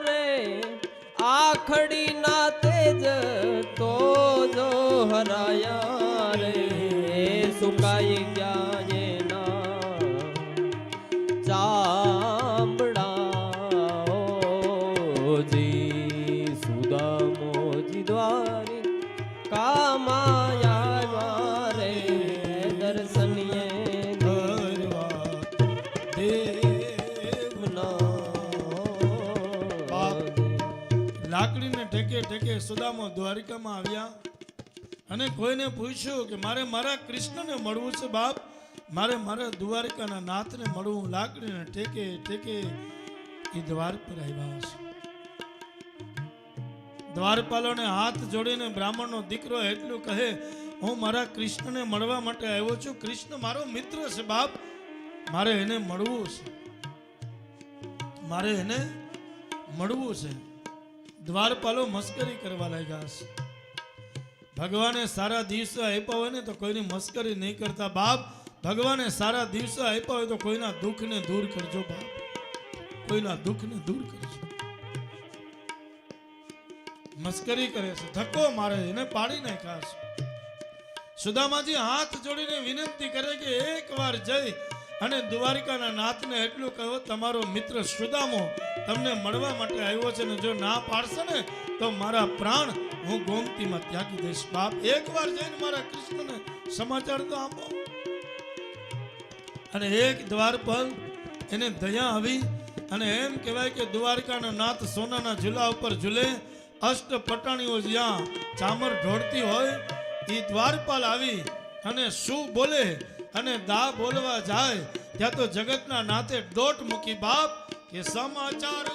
રે. આખડી ના તેજ તો જો હરાયા રે. સુકાઈ ગયા એના ચામડા જી. સુદામોજી દ્વારી કામાયા રે. દર્શનીય લાકડીને ટેકે ટેકે સુદામો દ્વારિકામાં આવ્યા અને કોઈને પૂછ્યું કે મારે મારા કૃષ્ણને મળવું છે બાપ, મારે મારા દ્વારિકાના નાથને મળવું. લાકડીને ટેકે ટેકે એ દ્વાર પર આવ્યા છે. દ્વારપાલોને હાથ જોડીને બ્રાહ્મણનો દીકરો એટલું કહે, હું મારા કૃષ્ણને મળવા માટે આવ્યો છું. કૃષ્ણ મારો મિત્ર છે બાપ, મારે એને મળવું છે, મારે એને મળવું છે. દ્વારપાલો મસ્કરી કરવા લાગ્યા છે. ભગવાને સારા દિવસો આપ્યા હોય ને તો કોઈની મસ્કરી નહીં કરતા બાપ. ભગવાને સારા દિવસો આપ્યા હોય તો કોઈના દુઃખને દૂર કરજો બાપ, કોઈના દુઃખને દૂર કરજો. મસ્કરી કરે છે, ધક્કો મારે, એને પાડી નાખ્યા છે. સુદામાજી હાથ જોડીને વિનંતી કરે કે એકવાર જઈ અને દ્વારિકાના નાથને એટલું કહો, તમારો મિત્ર સુદામો તમને મળવા માટે આવ્યો છે ને જો ના પાડશે ને તો મારા પ્રાણ હું ગોમતીમાં ત્યાગી દઈશ બાપ. એકવાર જઈને મારા કૃષ્ણને સમાચાર તો આપો. અને એક દ્વારપાલ એને દયા આવી અને એમ કહેવાય કે દ્વારકાના નાથ સોનાના ઝૂલા ઉપર ઝૂલે. અષ્ટ પટાણીઓ જ્યાં ચામર ઢોળતી હોય એ દ્વારપાલ આવી અને શું બોલે અને દા બોલવા જાય ત્યાં તો જગતના નાથે દોટ મૂકી બાપ કે સમાચાર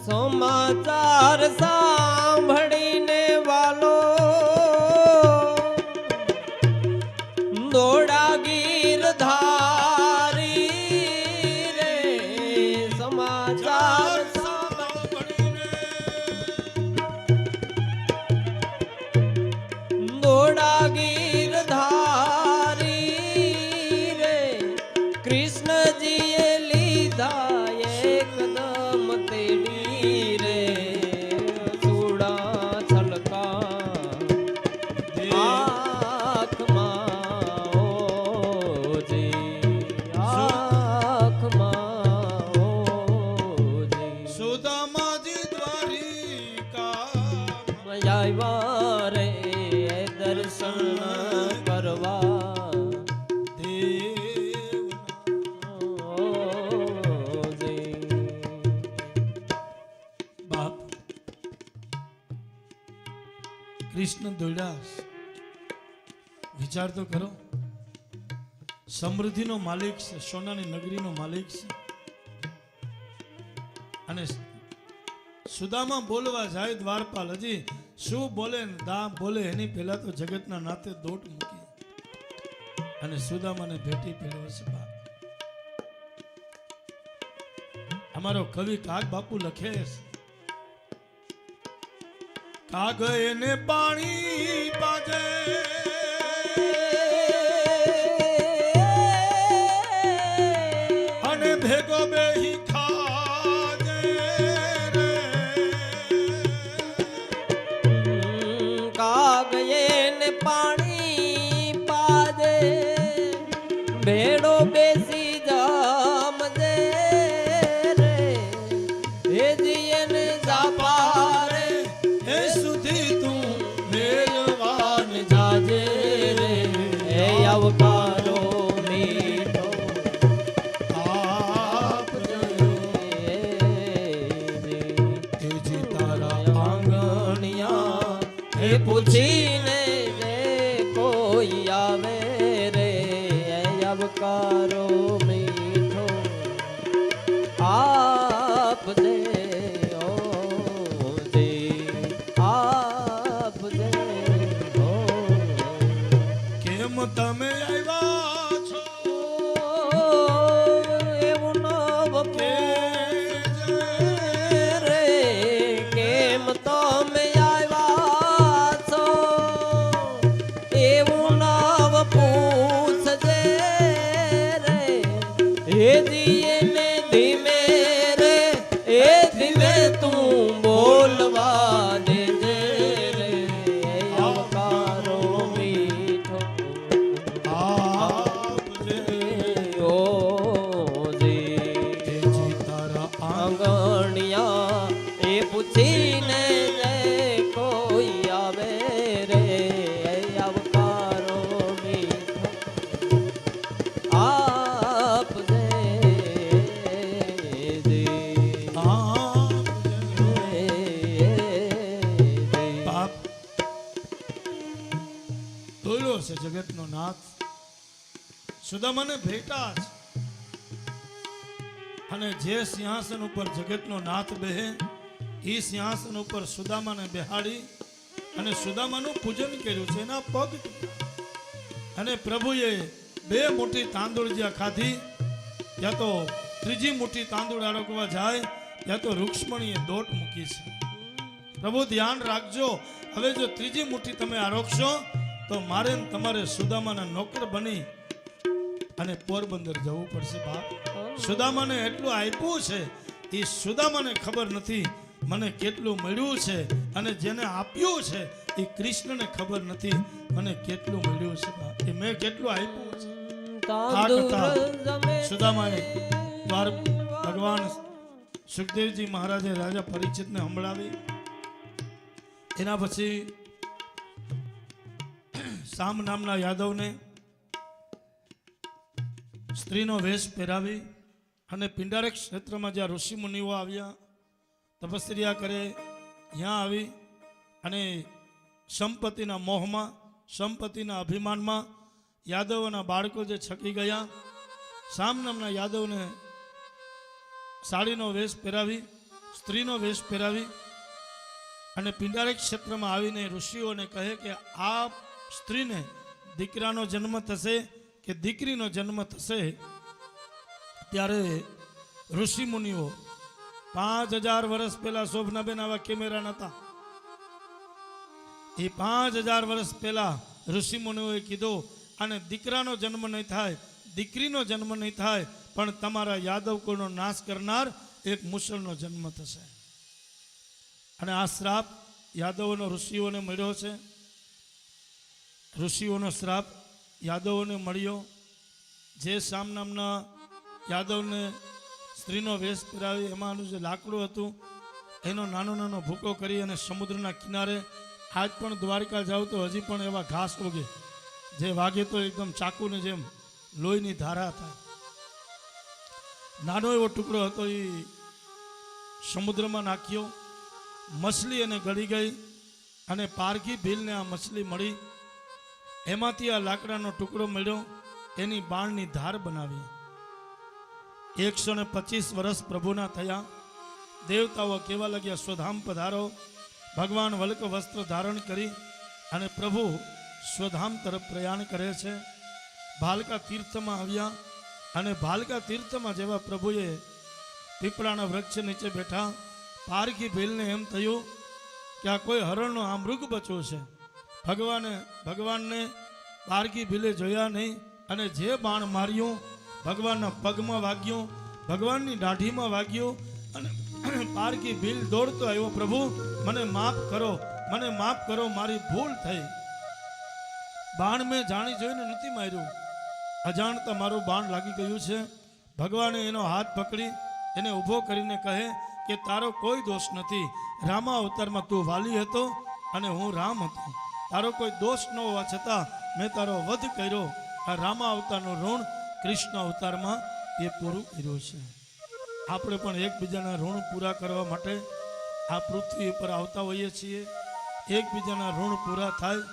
સમાચાર સાંભળીને વાલો દોડા ગીરધારી રે. સમાચાર સાંભળીને દોડા ગીરધારી રે. કૃષ્ણજીએ લીધા એકદમ તેડી રે. ચૂડા છલકા આંખમાં ઓજી, આંખમાં ઓજી. સુદામાજી દ્વારિકા આવ્યા રે દર્શન કૃષ્ણ દોડ્યા છે. વિચાર તો કરો, સમૃદ્ધિનો માલિક છે, સોનાની નગરીનો માલિક છે, અને સુદામા બોલવા જાય દ્વારપાલ, હજી શું બોલે ને દા બોલે એની પહેલા તો જગતના નાતે દોટ મૂકી અને સુદામાને ભેટી પહેર્યો છે. બાપ, અમારો કવિ કાગ બાપુ લખે છે, કાગ એને પાણી પાજે અને ભેગો બેહી ખાજે રે. કાગયે પાણી પાજે ભેડો બેસી જામજે રે હેજીયને જાપારે એ સુધી તું મેલવાન જાજે રે એ આવકારો મીઠો આપજો. તેજી તારા આંગણિયા એ પૂછીને રે કોઈ આવે રે એ આવકારો મીઠો આપજે ઓ જી આપજે ઓ કેમ તમે આવ્યા છો એવું નવ કે રે કેમ તમે આવ્યા છો એવું નવ પૂછજે રે હે દિયે ધીમે રે એ ધીમે તું બોલવા દેજે રે આવકારો મીઠો આપજે. ઓ જી તેજી તારા આંગણિયા એ પૂછીને જે કોઈ આવે રે આવકારો મીઠો આપજે જી આપજે. બાપ બોલ્યો છે જગતનો નાથ, સુદામાને ભેટા છે, અને જે સિંહાસન ઉપર જગતનો નાથ બેહે એ સિંહાસન ઉપર સુદામાને બેહાડી અને સુદામાનું પૂજન કર્યું છે, એના પગ અને પ્રભુએ બે મોટી તાંદૂળ જ્યાં ખાધી ત્યાં તો ત્રીજી મોટી તાંદૂળ આરોગવા જાય ત્યાં તો રૂક્ષ્મણીએ દોટ મૂકી છે. પ્રભુ ધ્યાન રાખજો, હવે જો ત્રીજી મુઠ્ઠી તમે આરોગશો તો મારે ને તમારે સુદામાના નોકર બની અને પોરબંદર જવું પડશે. બાપ, સુદામાને એટલું આપ્યું છે એ સુદામાને ખબર નથી મને કેટલું મળ્યું છે, અને જેને આપ્યું છે એ કૃષ્ણને ખબર નથી મને કેટલું મળ્યું છે. બાપ, એ મેં કેટલું આપ્યું છે. આ કથા સુદામાએ ભગવાન સુખદેવજી મહારાજે રાજા પરીક્ષિતને સંભળાવી. એના પછી સામ નામના યાદવને સ્ત્રીનો વેશ પહેરાવી અને પિંડારક ક્ષેત્રમાં જ્યાં ઋષિ મુનિઓ આવ્યા તપસ્યા કરે ત્યાં આવી અને સંપત્તિના મોહમાં સંપત્તિના અભિમાનમાં યાદવોના બાળકો જે છકી ગયા, સામ નામના યાદવને સાડીનો વેશ પહેરાવી સ્ત્રીનો વેશ પહેરાવી અને પિંડારક ક્ષેત્રમાં આવીને ઋષિઓને કહે કે આ સ્ત્રીને દીકરાનો જન્મ થશે કે દીકરીનો જન્મ થશે. ત્યારે ઋષિ મુનિઓ 5000 વર્ષ પહેલા શોભનાબેન આવા કેમેરા નહોતા. એ 5000 વર્ષ પહેલા ઋષિ મુનિઓએ કીધું અને દીકરાનો જન્મ નહીં થાય દીકરીનો જન્મ નહીં થાય પણ તમારા યાદવ કુળનો નાશ કરનાર એક મુસલનો જન્મ થશે. અને આ શ્રાપ યાદવોનો ઋષિઓને મળ્યો છે. ઋષિઓનો શ્રાપ યાદવોને મળ્યો. જે સામ નામના યાદવને સ્ત્રીનો વેશ પહેરાવી એમાંનું જે લાકડું હતું એનો નાનો નાનો ભૂકો કરી અને સમુદ્રના કિનારે આજ પણ દ્વારકા જાવ તો હજી પણ એવા ઘાસ ઉગે જે વાગે તો એકદમ ચાકુની જેમ લોહીની ધારા થાય. નાનો એવો ટુકડો હતો એ સમુદ્રમાં નાખ્યો, મછલી એને ગળી ગઈ અને પારઘી ભીલને આ મછલી મળી, એમાંથી આ લાકડાનો ટુકડો મળ્યો, એની બાણની ધાર બનાવી. 125 વર્ષ પ્રભુના થયા. દેવતાઓ કહેવા લાગ્યા સ્વધામ પધારો. ભગવાન વલ્ક વસ્ત્ર ધારણ કરી અને પ્રભુ સ્વધામ તરફ પ્રયાણ કરે છે. ભાલકા તીર્થમાં આવ્યા અને ભાલકા તીર્થમાં જેવા પ્રભુએ પીપળાના વૃક્ષ નીચે બેઠા, પારઘી ભીલને એમ થયું કે આ કોઈ હરણનો આ મૃગ બચ્ચો છે. ભગવાનને પારઘી ભીલે જોયા નહીં અને જે બાણ માર્યું ભગવાનના પગમાં વાગ્યું, ભગવાનની દાઢીમાં વાગ્યું અને પારઘી ભીલ દોડતો આવ્યો, પ્રભુ મને માફ કરો, મને માફ કરો, મારી ભૂલ થઈ. બાણ મેં જાણી જોઈને નથી માર્યું, અજાણતા મારું બાણ લાગી ગયું છે. ભગવાને એનો હાથ પકડી એને ઊભો કરીને કહે કે તારો કોઈ દોષ નથી. રામા અવતારમાં તું વાલી હતો અને હું રામ હતો. તારો કોઈ દોષ ન હોવા છતાં મેં તારો વધ કર્યો. આ રામા અવતારનું ઋણ કૃષ્ણ અવતારમાં એ પૂરું કર્યું છે. આપણે પણ એકબીજાના ઋણ પૂરા કરવા માટે આ પૃથ્વી પર આવતા હોઈએ છીએ. એકબીજાના ઋણ પૂરા થાય,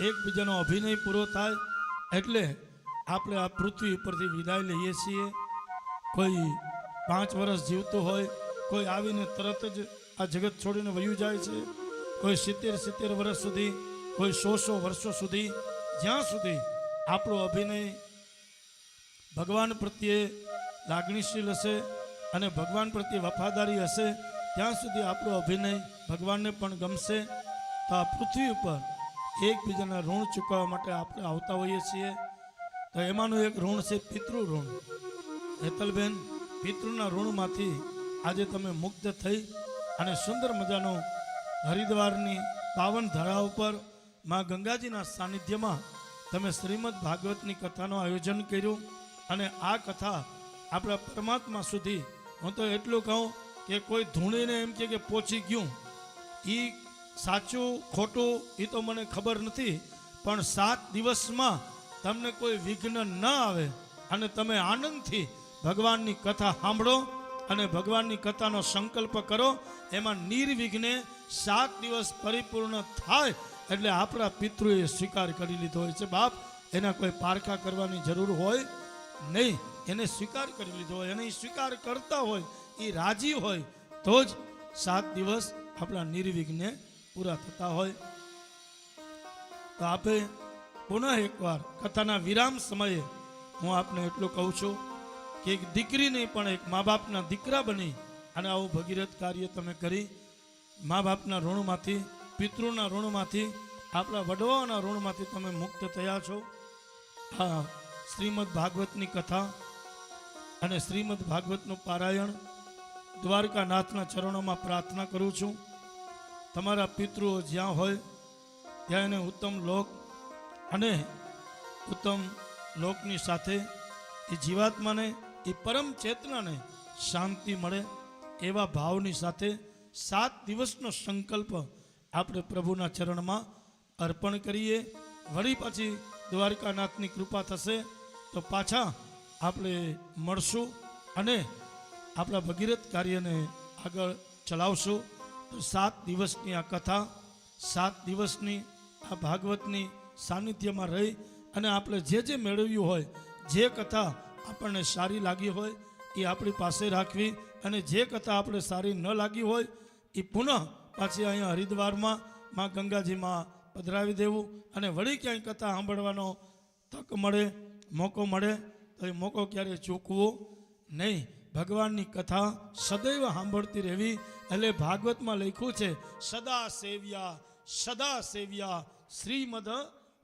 એકબીજાનો અભિનય પૂરો થાય એટલે આપણે આ પૃથ્વી પરથી વિદાય લઈએ છીએ. કોઈ 5 વર્ષ જીવતું હોય, કોઈ આવીને તરત જ આ જગત છોડીને વયું જાય છે. કોઈ 70 વર્ષ સુધી, કોઈ 100 વર્ષો સુધી, જ્યાં સુધી આપણો અભિનય ભગવાન પ્રત્યે લાગણીશીલ હશે અને ભગવાન પ્રત્યે વફાદારી હશે, ત્યાં સુધી આપણો અભિનય ભગવાનને પણ ગમશે. તો આ પૃથ્વી ઉપર એકબીજાના ઋણ ચૂકવવા માટે આપણે આવતા હોઈએ છીએ. તો એમાંનું એક ઋણ છે પિતૃ ઋણ. હેતલબેન, પિતૃના ઋણમાંથી આજે તમે મુક્ત થઈ અને સુંદર મજાનો હરિદ્વારની પાવન ધરા ઉપર માં ગંગાજીના સાનિધ્યમાં તમે શ્રીમદ ભાગવતની કથાનું આયોજન કર્યું. અને આ કથા આપણા પરમાત્મા સુધી, હું તો એટલું કહું કે કોઈ ધૂણીને એમ કે પહોંચી ગયું, એ સાચું ખોટું એ તો મને ખબર નથી, પણ 7 દિવસમાં તમને કોઈ વિઘ્ન ન આવે અને તમે આનંદથી ભગવાનની કથા સાંભળો અને ભગવાનની કથાનો સંકલ્પ કરો, એમાં નિર્વિઘ્ને 7 દિવસ પરિપૂર્ણ થાય એટલે આપણા પિતૃએ સ્વીકાર કરી લીધો હોય છે. બાપ, એના કોઈ પારખા કરવાની જરૂર હોય નહીં, એને સ્વીકાર કરી લીધો હોય, એને સ્વીકાર કરતા હોય, એ રાજી હોય તો જ 7 દિવસ આપણા નિર્વિઘ્ને પૂરા થતા હોય. તો આપે પુનઃ એકવાર કથાના વિરામ સમયે હું આપને એટલું કહું છું કે એક દીકરીને પણ એક મા બાપના દીકરા બની અને આવું ભગીરથ કાર્ય તમે કરી મા બાપના ઋણમાંથી, પિતૃના ઋણમાંથી, આપણા વડવાઓના ઋણમાંથી તમે મુક્ત થયા છો. હા, શ્રીમદ ભાગવતની કથા અને શ્રીમદ ભાગવતનું પારાયણ દ્વારકાનાથના ચરણોમાં પ્રાર્થના કરું છું. તમારા પિતૃઓ જ્યાં હોય ત્યાં એને ઉત્તમ લોક અને ઉત્તમ લોકની સાથે એ જીવાત્માને, એ પરમ ચેતનાને શાંતિ મળે એવા ભાવની સાથે 7 દિવસનો સંકલ્પ આપણે પ્રભુના ચરણમાં અર્પણ કરીએ. વળી પછી દ્વારકાનાથની કૃપા થશે તો પાછા આપણે મળશું અને આપણા ભગીરથ કાર્યને આગળ ચલાવશું. તો 7 દિવસની આ કથા, 7 દિવસની આ ભાગવતની સાનિધ્યમાં રહી અને આપણે જે મેળવ્યું હોય, જે કથા આપણને સારી લાગી હોય એ આપણી પાસે રાખવી અને જે કથા આપણે સારી ન લાગી હોય એ પુનઃ પાછી અહીંયા હરિદ્વારમાં માં ગંગાજીમાં પધરાવી દેવું. અને વળી ક્યાંય કથા સાંભળવાનો તક મળે, મોકો મળે તો એ મોકો ક્યારેય ચૂકવો નહીં. ભગવાનની કથા સદૈવ સાંભળતી રહેવી. એટલે ભાગવતમાં લખ્યું છે સદા સેવ્યા શ્રીમદ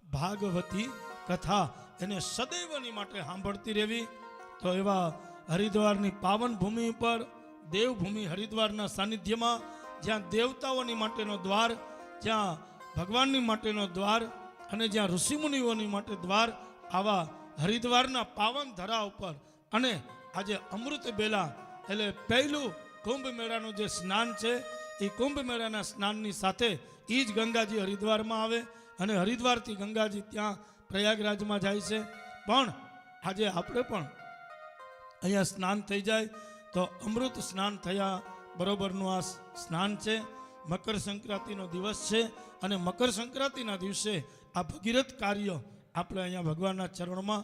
ભાગવતી કથા, એને સદૈવની માટે સાંભળતી રહેવી. તો એવા હરિદ્વારની પાવન ભૂમિ પર, દેવભૂમિ હરિદ્વારના સાનિધ્યમાં, જ્યાં દેવતાઓની માટેનો દ્વાર, જ્યાં ભગવાનની માટેનો દ્વાર અને જ્યાં ઋષિમુનિઓની માટે દ્વાર, આવા હરિદ્વારના પાવન ધરા ઉપર અને આજે અમૃત બેલા એટલે પહેલું કુંભ મેળાનું જે સ્નાન છે એ કુંભ મેળાના સ્નાનની સાથે એ જ ગંગાજી હરિદ્વારમાં આવે અને હરિદ્વારથી ગંગાજી ત્યાં પ્રયાગરાજમાં જાય છે. પણ આજે આપણે પણ અહીંયા સ્નાન થઈ જાય તો અમૃત સ્નાન થયા બરોબરનું આ સ્નાન છે. મકર સંક્રાંતિનો દિવસ છે અને મકર સંક્રાંતિના દિવસે આ ભગીરથ કાર્ય આપણે અહીંયા ભગવાનના ચરણોમાં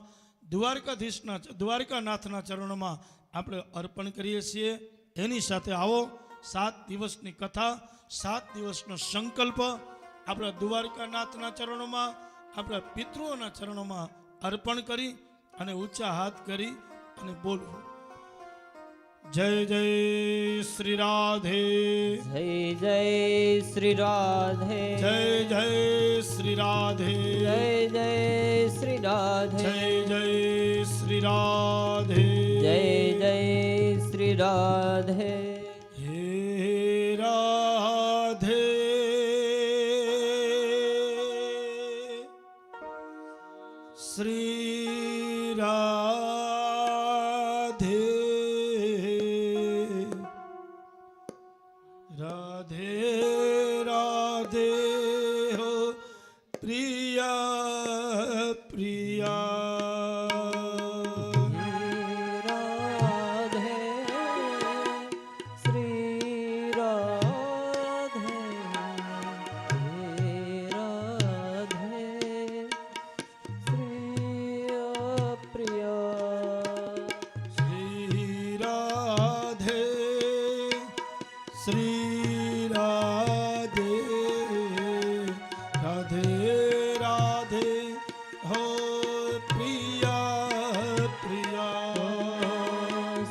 દ્વારકાનાથના ચરણોમાં આપણે અર્પણ કરીએ છીએ. એની સાથે આવો 7 દિવસની કથા, 7 દિવસનો સંકલ્પ આપણા દ્વારકાનાથના ચરણોમાં, આપણા પિતૃઓના ચરણોમાં અર્પણ કરી અને ઊંચા હાથ કરી અને બોલવું. જય જય શ્રી રાધે, જય જય શ્રી રાધે, જય જય શ્રી રાધે, જય જય શ્રી રાધે, જય જય શ્રી રાધે, જય જય શ્રી રાધે. હે રાધે શ્રી રાધે, રાધે રાધે હો પ્રિયા પ્રિયા. રાધે શ્રી રાધે, રાધે શ્રી પ્રિય. શ્રી રાધે શ્રી રાધે, રાધે રાધે હો પ્રિયા પ્રિયા.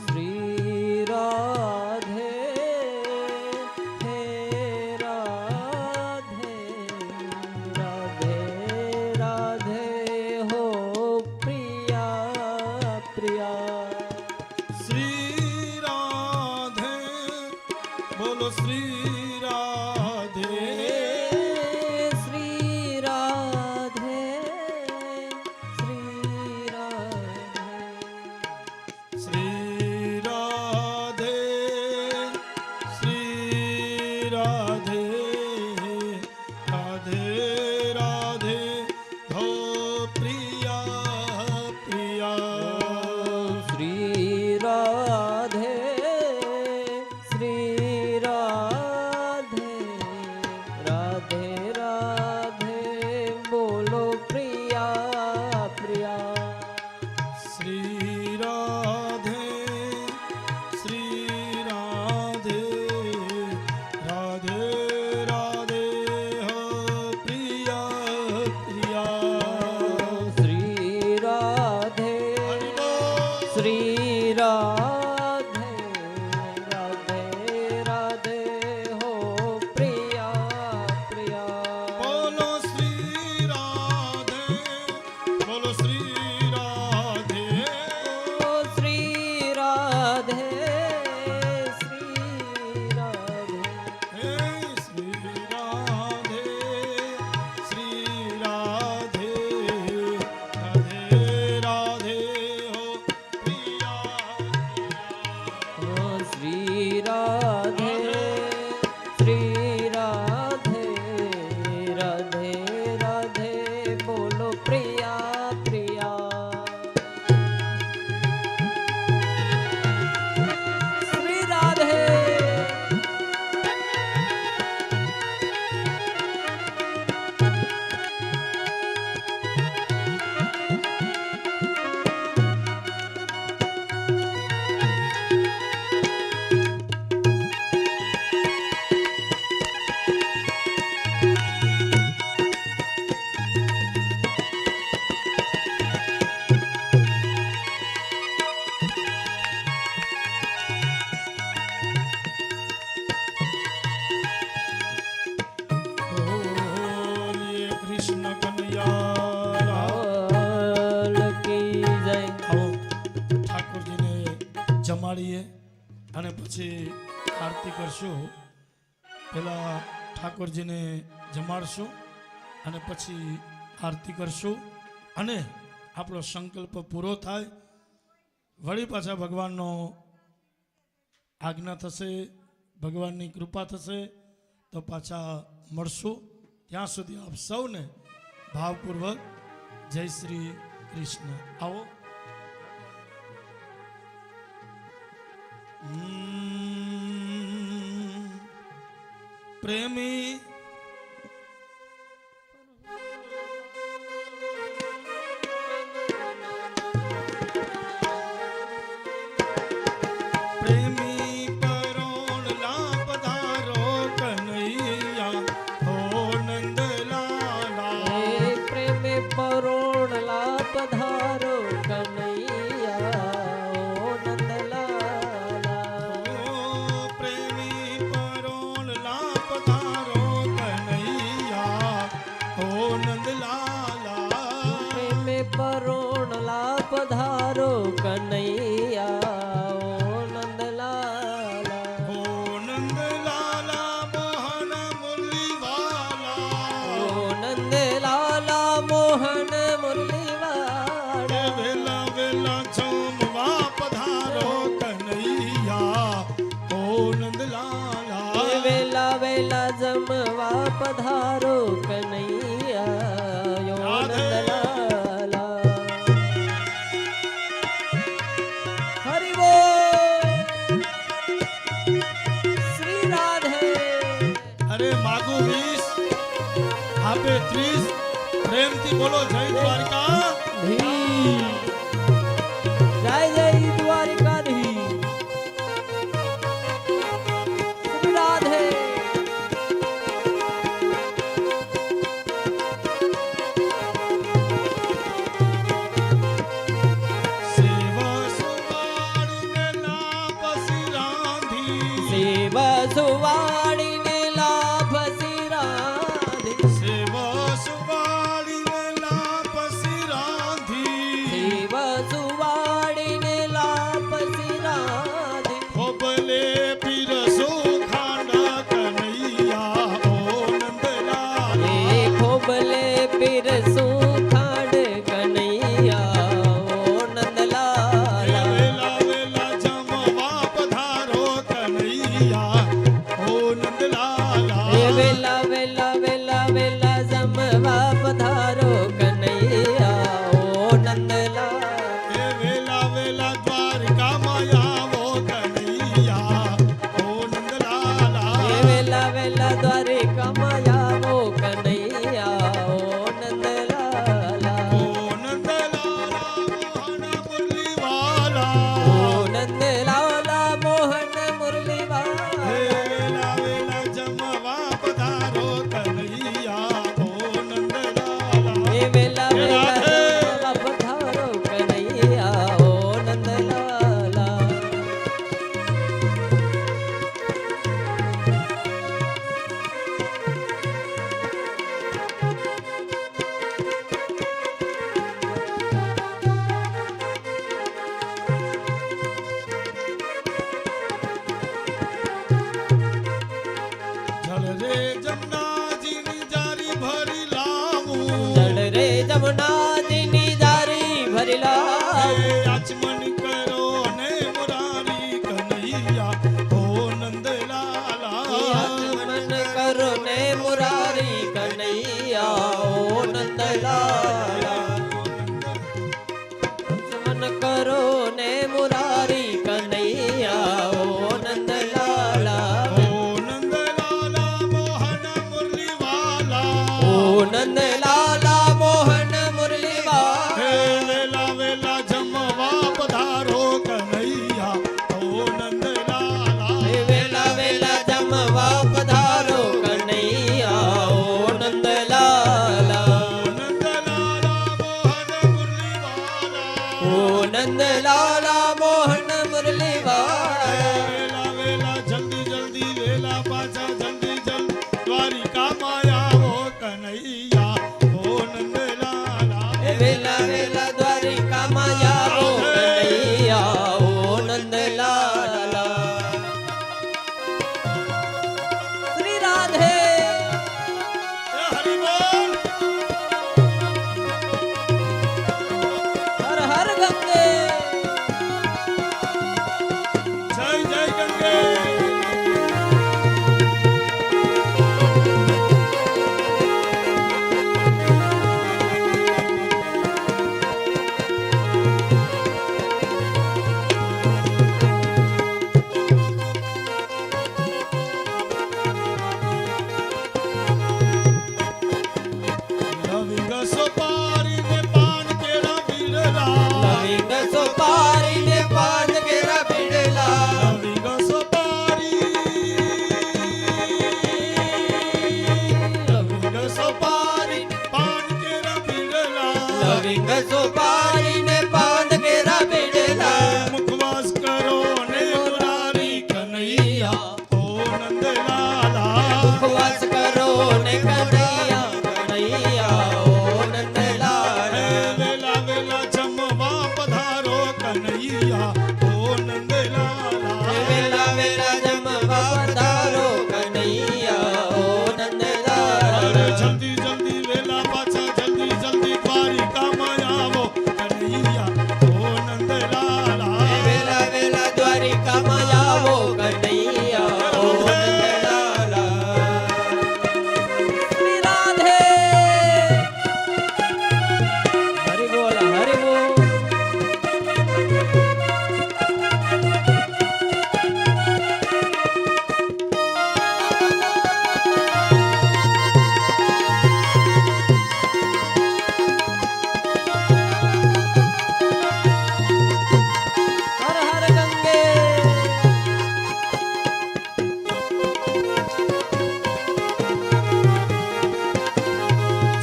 શ્રી રાધે હે રાધે, રાધે રાધે હો પ્રિયા પ્રિયા. શ્રી રાધે બોલો શ્રી રાધે, શ્રી રાધે, શ્રી રાધે. શ્રી રાધે શ્રી રાધે, રાધે રાધે હો પ્રિયા પ્રિયા. શ્રી રાધે, શ્રી રાધે, રાધે રાધે બોલો પ્રિયા પ્રિયા. શ્રી રાધે શ્રી રાધે, રાધે રાધે હો પ્રિયા પ્રિયા. શ્રી રાધે, શ્રી રાધે, રાધે રાધે હો પ્રિયા પ્રિયા. બોલો શ્રી રાધે, બોલો શ્રી રાધે, ઓ શ્રી રાધે, શ્રી રાધે. હે શ્રી રાધે શ્રી રાધે, રાધે રાધે હો પ્રિયા પ્રિયા. ઓ શ્રી રાધે, શ્રી રાધે, રાધે રાધે બોલો પ્રિયા પ્રિયા. શ્રી રાધે. બોલીએ કૃષ્ણ કનૈયા લાલ. લાલ કી જય. આવો ઠાકોરજીને જમાડીએ અને પછી આરતી કરશું. પહેલા ઠાકોરજીને જમાડશું અને પછી આરતી કરશું અને આપણો સંકલ્પ પૂરો થાય. વળી પાછા ભગવાનનો આજ્ઞા થશે, ભગવાનની કૃપા થશે તો પાછા મળશું. ત્યાં સુધી આપ સૌને ભાવપૂર્વક જય શ્રી કૃષ્ણ. આવો. પ્રેમી પ્રેમી પરોણલા પધારો કનૈયા હો નંદલાલા હે પ્રેમે પરોણલા પધારો કનૈયા ઓ નંદલાલા ઓ પ્રેમી પરોણલા પધારો કનૈયા હો નંદલાલા પ્રેમે પરોણલા પધારો કનૈયા ઓ નંદલાલા હો નંદલાલા મોહન મુરલીવાલા ઓ નંદલાલા મોહન મુરલીવાળા વેલા વેલા જમવા પધારો કનૈયા હો નંદલાલા હે વેલા વેલા જમવા પધારો કનૈયા યો નંદલાલા હરિ બોલ શ્રી રાધે અરે માગું 20 આપે 30 પ્રેમથી બોલો જય દ્વારકા ધી જય જય દ્વારિકાધીશ શ્રી રાધે સેવા સુવાડીને લાપસી રાંધી શિવ સુવાડીને લાભ સિરાધી સેવા સુવાડીને લાપસી રાંધી શિવ સુવાડીને લાભ સિરાધી ખોબલે પીરસો ખાંડા કનૈયા ઓ નંદલાલા એ ખોબલે પીરસું ખાંડ કનૈયા ઓ નંદલાલા વેલા વેલા જમવા પધારો કનૈયા ઓ નંદલાલા એ વેલા વેલા વેલા વેલા જમવા પધારો કનૈયા ઓ નંદલાલા એ વેલા વેલા દ્વારકામાં આવો કનૈયા ઓ નંદલાલા એ વેલા વેલા દ્વારિકામાં આવો કનૈયા ઓ નંદલાલા ઓ નંદલાલા મોહન મુરલીવાલા ઓ નંદલાલા મોહન મુરલીવાલા હે વેલા વેલા જમવા પધારો કનૈયા ઓ નંદલાલા એ વેલા હે વેલા રાધે. જમવા પધારો કનૈયા ઓ નંદલાલા જલ રે જમનાજીની જારી ભરી લાવું જળ રે જમુનાજીની જારી ભરી લાવ હે આચમન કરો ને મુરારી કનૈયા ઓ નંદલાલા આચમન કરો ને મુરારી કનૈયા ઓ નંદલાલા આચમન કરો ને મુરારી કનૈયા ઓ નંદલાલા ઓ નંદલાલા મોહન મુરલીવાલા ઓ નંદલાલા મોહન હે મુરલીવાલા વેલા વેલા જમવા પધારો કનૈયા ઓ નંદલાલા હે વેલા વેલા જમવા પધારો કનૈયા ઓ નંદલાલા નંદલાલા મોહન મુરલીવાલા ઓ નંદલાલા મોહન મુરલીવાળા વેલા વેલા જલ્દી જલ્દી વેલા પાછા જલ્દી જલ્દી દ્વારિકામાં આવો કનૈયા ઓ નંદલાલા એ વેલા વેલા દ્વારિકામાં આવો કનૈયા ઓ નંદલાલા શ્રી રાધે એ હરિ બોલ હર હર ગંગે જય જય ગંગે જલ્દી જલ્દી વેલા પાછા જલ્દી જલ્દી દ્વારિકામાં આવો કનૈયા ઓ નંદલાલા વેલા વેલા દ્વારિકામાં આવો કનૈયા ઓ નંદલાલા શ્રી રાધે હરિ બોલ હરિ બોલ હર હર ગંગે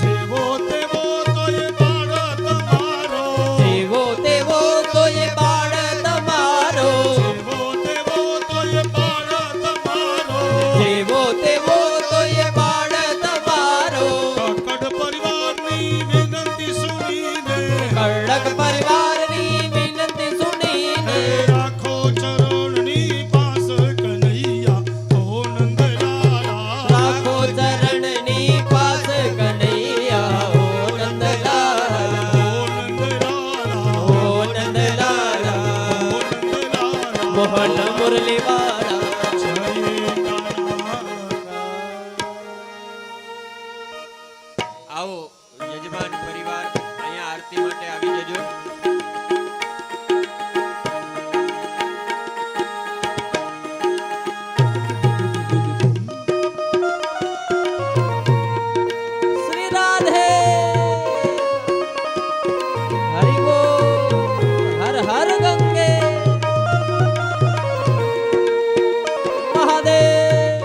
જેવો તેવો તોય બાળ તમારો જેવો તેવો તોય બાળ તમારો જેવો તેવો તોય બાળ તમારો જેવો તેવો તોય બાળ તમારો કકડ પરિવારની વિનંતી સુણીને કડક પરિવારની વિનંતી સુણીને રાખો ચરણની પાસ કનૈયા ઓ નંદલાલા રાખો ચરણની પાસ કનૈયા ઓ નંદલાલા ઓ નંદલાલા ઓ નંદલાલા ઓ નંદલાલા મોહન મુરલીવાળા જય કાના આવો યજમાન પરિવાર અહીંયા આરતી માટે આવી જજો શ્રી રાધે હરિ બોલ હર હર ગંગે મહાદેવ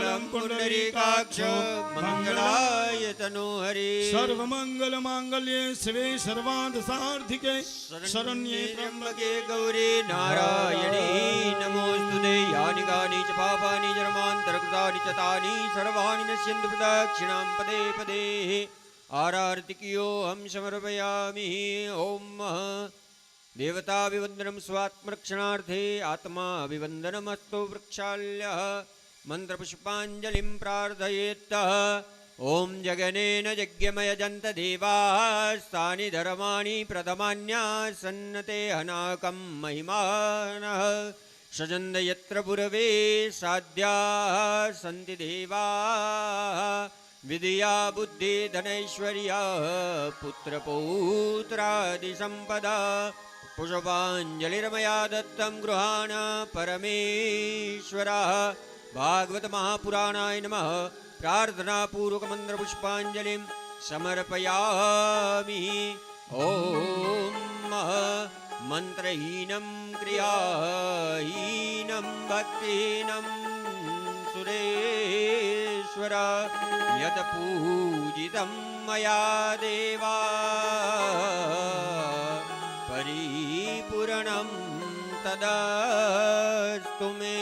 મંગલમ પુંડરીકાક્ષ મંગલાય તનોહરે સર્વમંગલ માંગલ્યે શિવે સર્વાર્થ સાર્થિકે શરણ્યે ત્રંબકે ગૌરી નારાયણી નમોસ્તુતે યાનિ કાનિ ચ પાપાનિ જન્માંતરકૃતાનિ ચ તાનિ સર્વાણિ નશ્યન્તુ પ્રદક્ષિણાં પદે પદે આરાર્તિક્યો હમ સમર્પયામિ ઓમ દેવતાભિવંદનમ સ્વાત્મરક્ષણાર્થે આત્માભિવંદનમસ્તુ વૃક્ષાલ્યઃ મંત્રપુષ્પાંજલિં પ્રાર્થયેત ઓમ જગનેન જગ્યમયજંત દેવાસ્તાનિ ધર્માણિ પ્રથમાન્યાસન્નતે હનાકં મહિમાનઃ સજન્દ યત્ર પૂર્વે સાધ્યા સંતિ દેવા વિદ્યા બુદ્ધિ ધનૈશ્વર્યા પુત્રપૌત્રાદિ સંપદા પુષ્પાંજલિર્મયા દત્તં ગૃહાણ પરમેશ્વરઃ ભાગવત મહાપુરાણાય નમઃ પ્રાર્થનાપૂર્વક મંત્રપુષ્પાંજલિં સમર્પયામિ ઓમ મંત્રહીનં ક્રિયાહીનં ભક્તિહીનં સુરેશ્વર યત પૂજિतं મયા દેવા પરિપૂર્ણં તદસ્તુ મે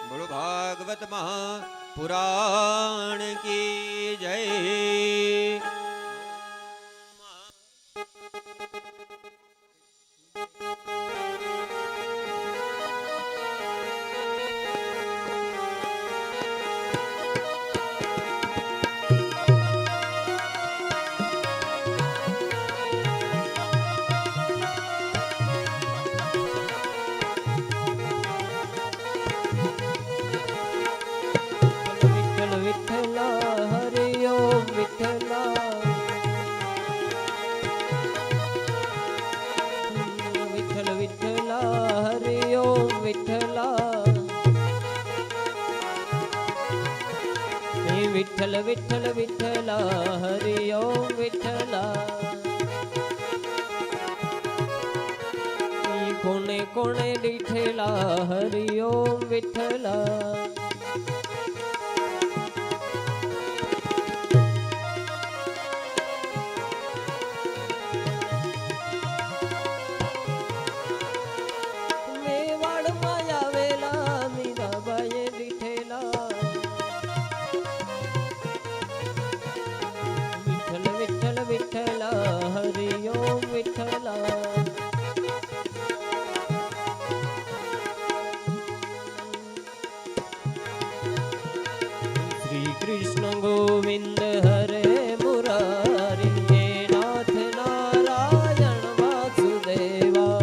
બોલો ભાગવત મહાપુરાણ કી જય વિઠ્ઠલ હરિ ઓમ વિઠ્ઠલ વિઠ્ઠલ વિઠ્ઠલ હરિ ઓમ વિઠ્ઠલ વિઠ્ઠલ વિઠ્ઠલ વિઠ્ઠલ હરિ ઓમ વિઠ્ઠલ કોને કોને દીઠેલા હરિ ઓમ વિઠ્ઠલ વિઠ્ઠલ હરિ ઓમ વિઠ્ઠલ શ્રી કૃષ્ણ ગોવિંદ હરે મુરારી હે નાથ નારાયણ વાસુદેવા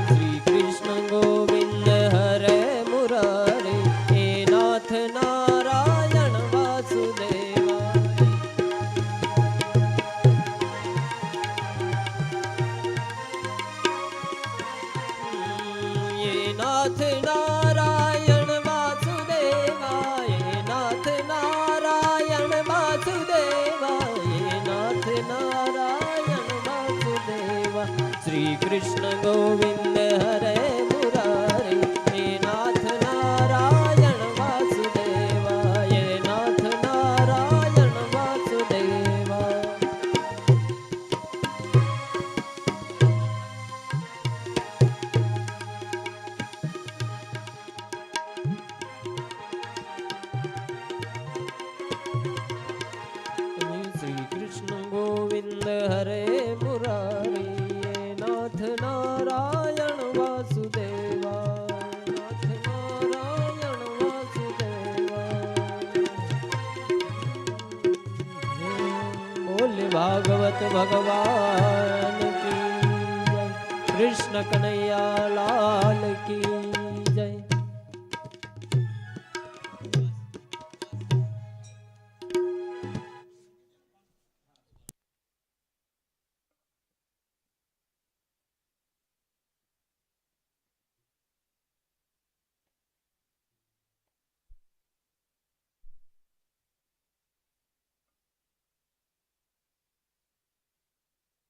શ્રી કૃષ્ણ ગોવિંદ હરે નારાયણ વાસુદેવા નાથ નારાયણ વાસુદેવા નાથ નારાયણ વાસુદેવા નાથ નારાયણ વાસુદેવા શ્રી કૃષ્ણ ગોવિંદ હરે મુરારી હે નાથ નારાયણ વાસુદેવા નાથ નારાયણ વાસુદેવા શ્રી કૃષ્ણ ગોવિંદ હરે મુરારી નાથ નારાયણ વાસુદેવા નાથ નારાયણ વાસુદેવા બોલ ભાગવત ભગવાન કી જય કૃષ્ણ કનૈયા લાલ કી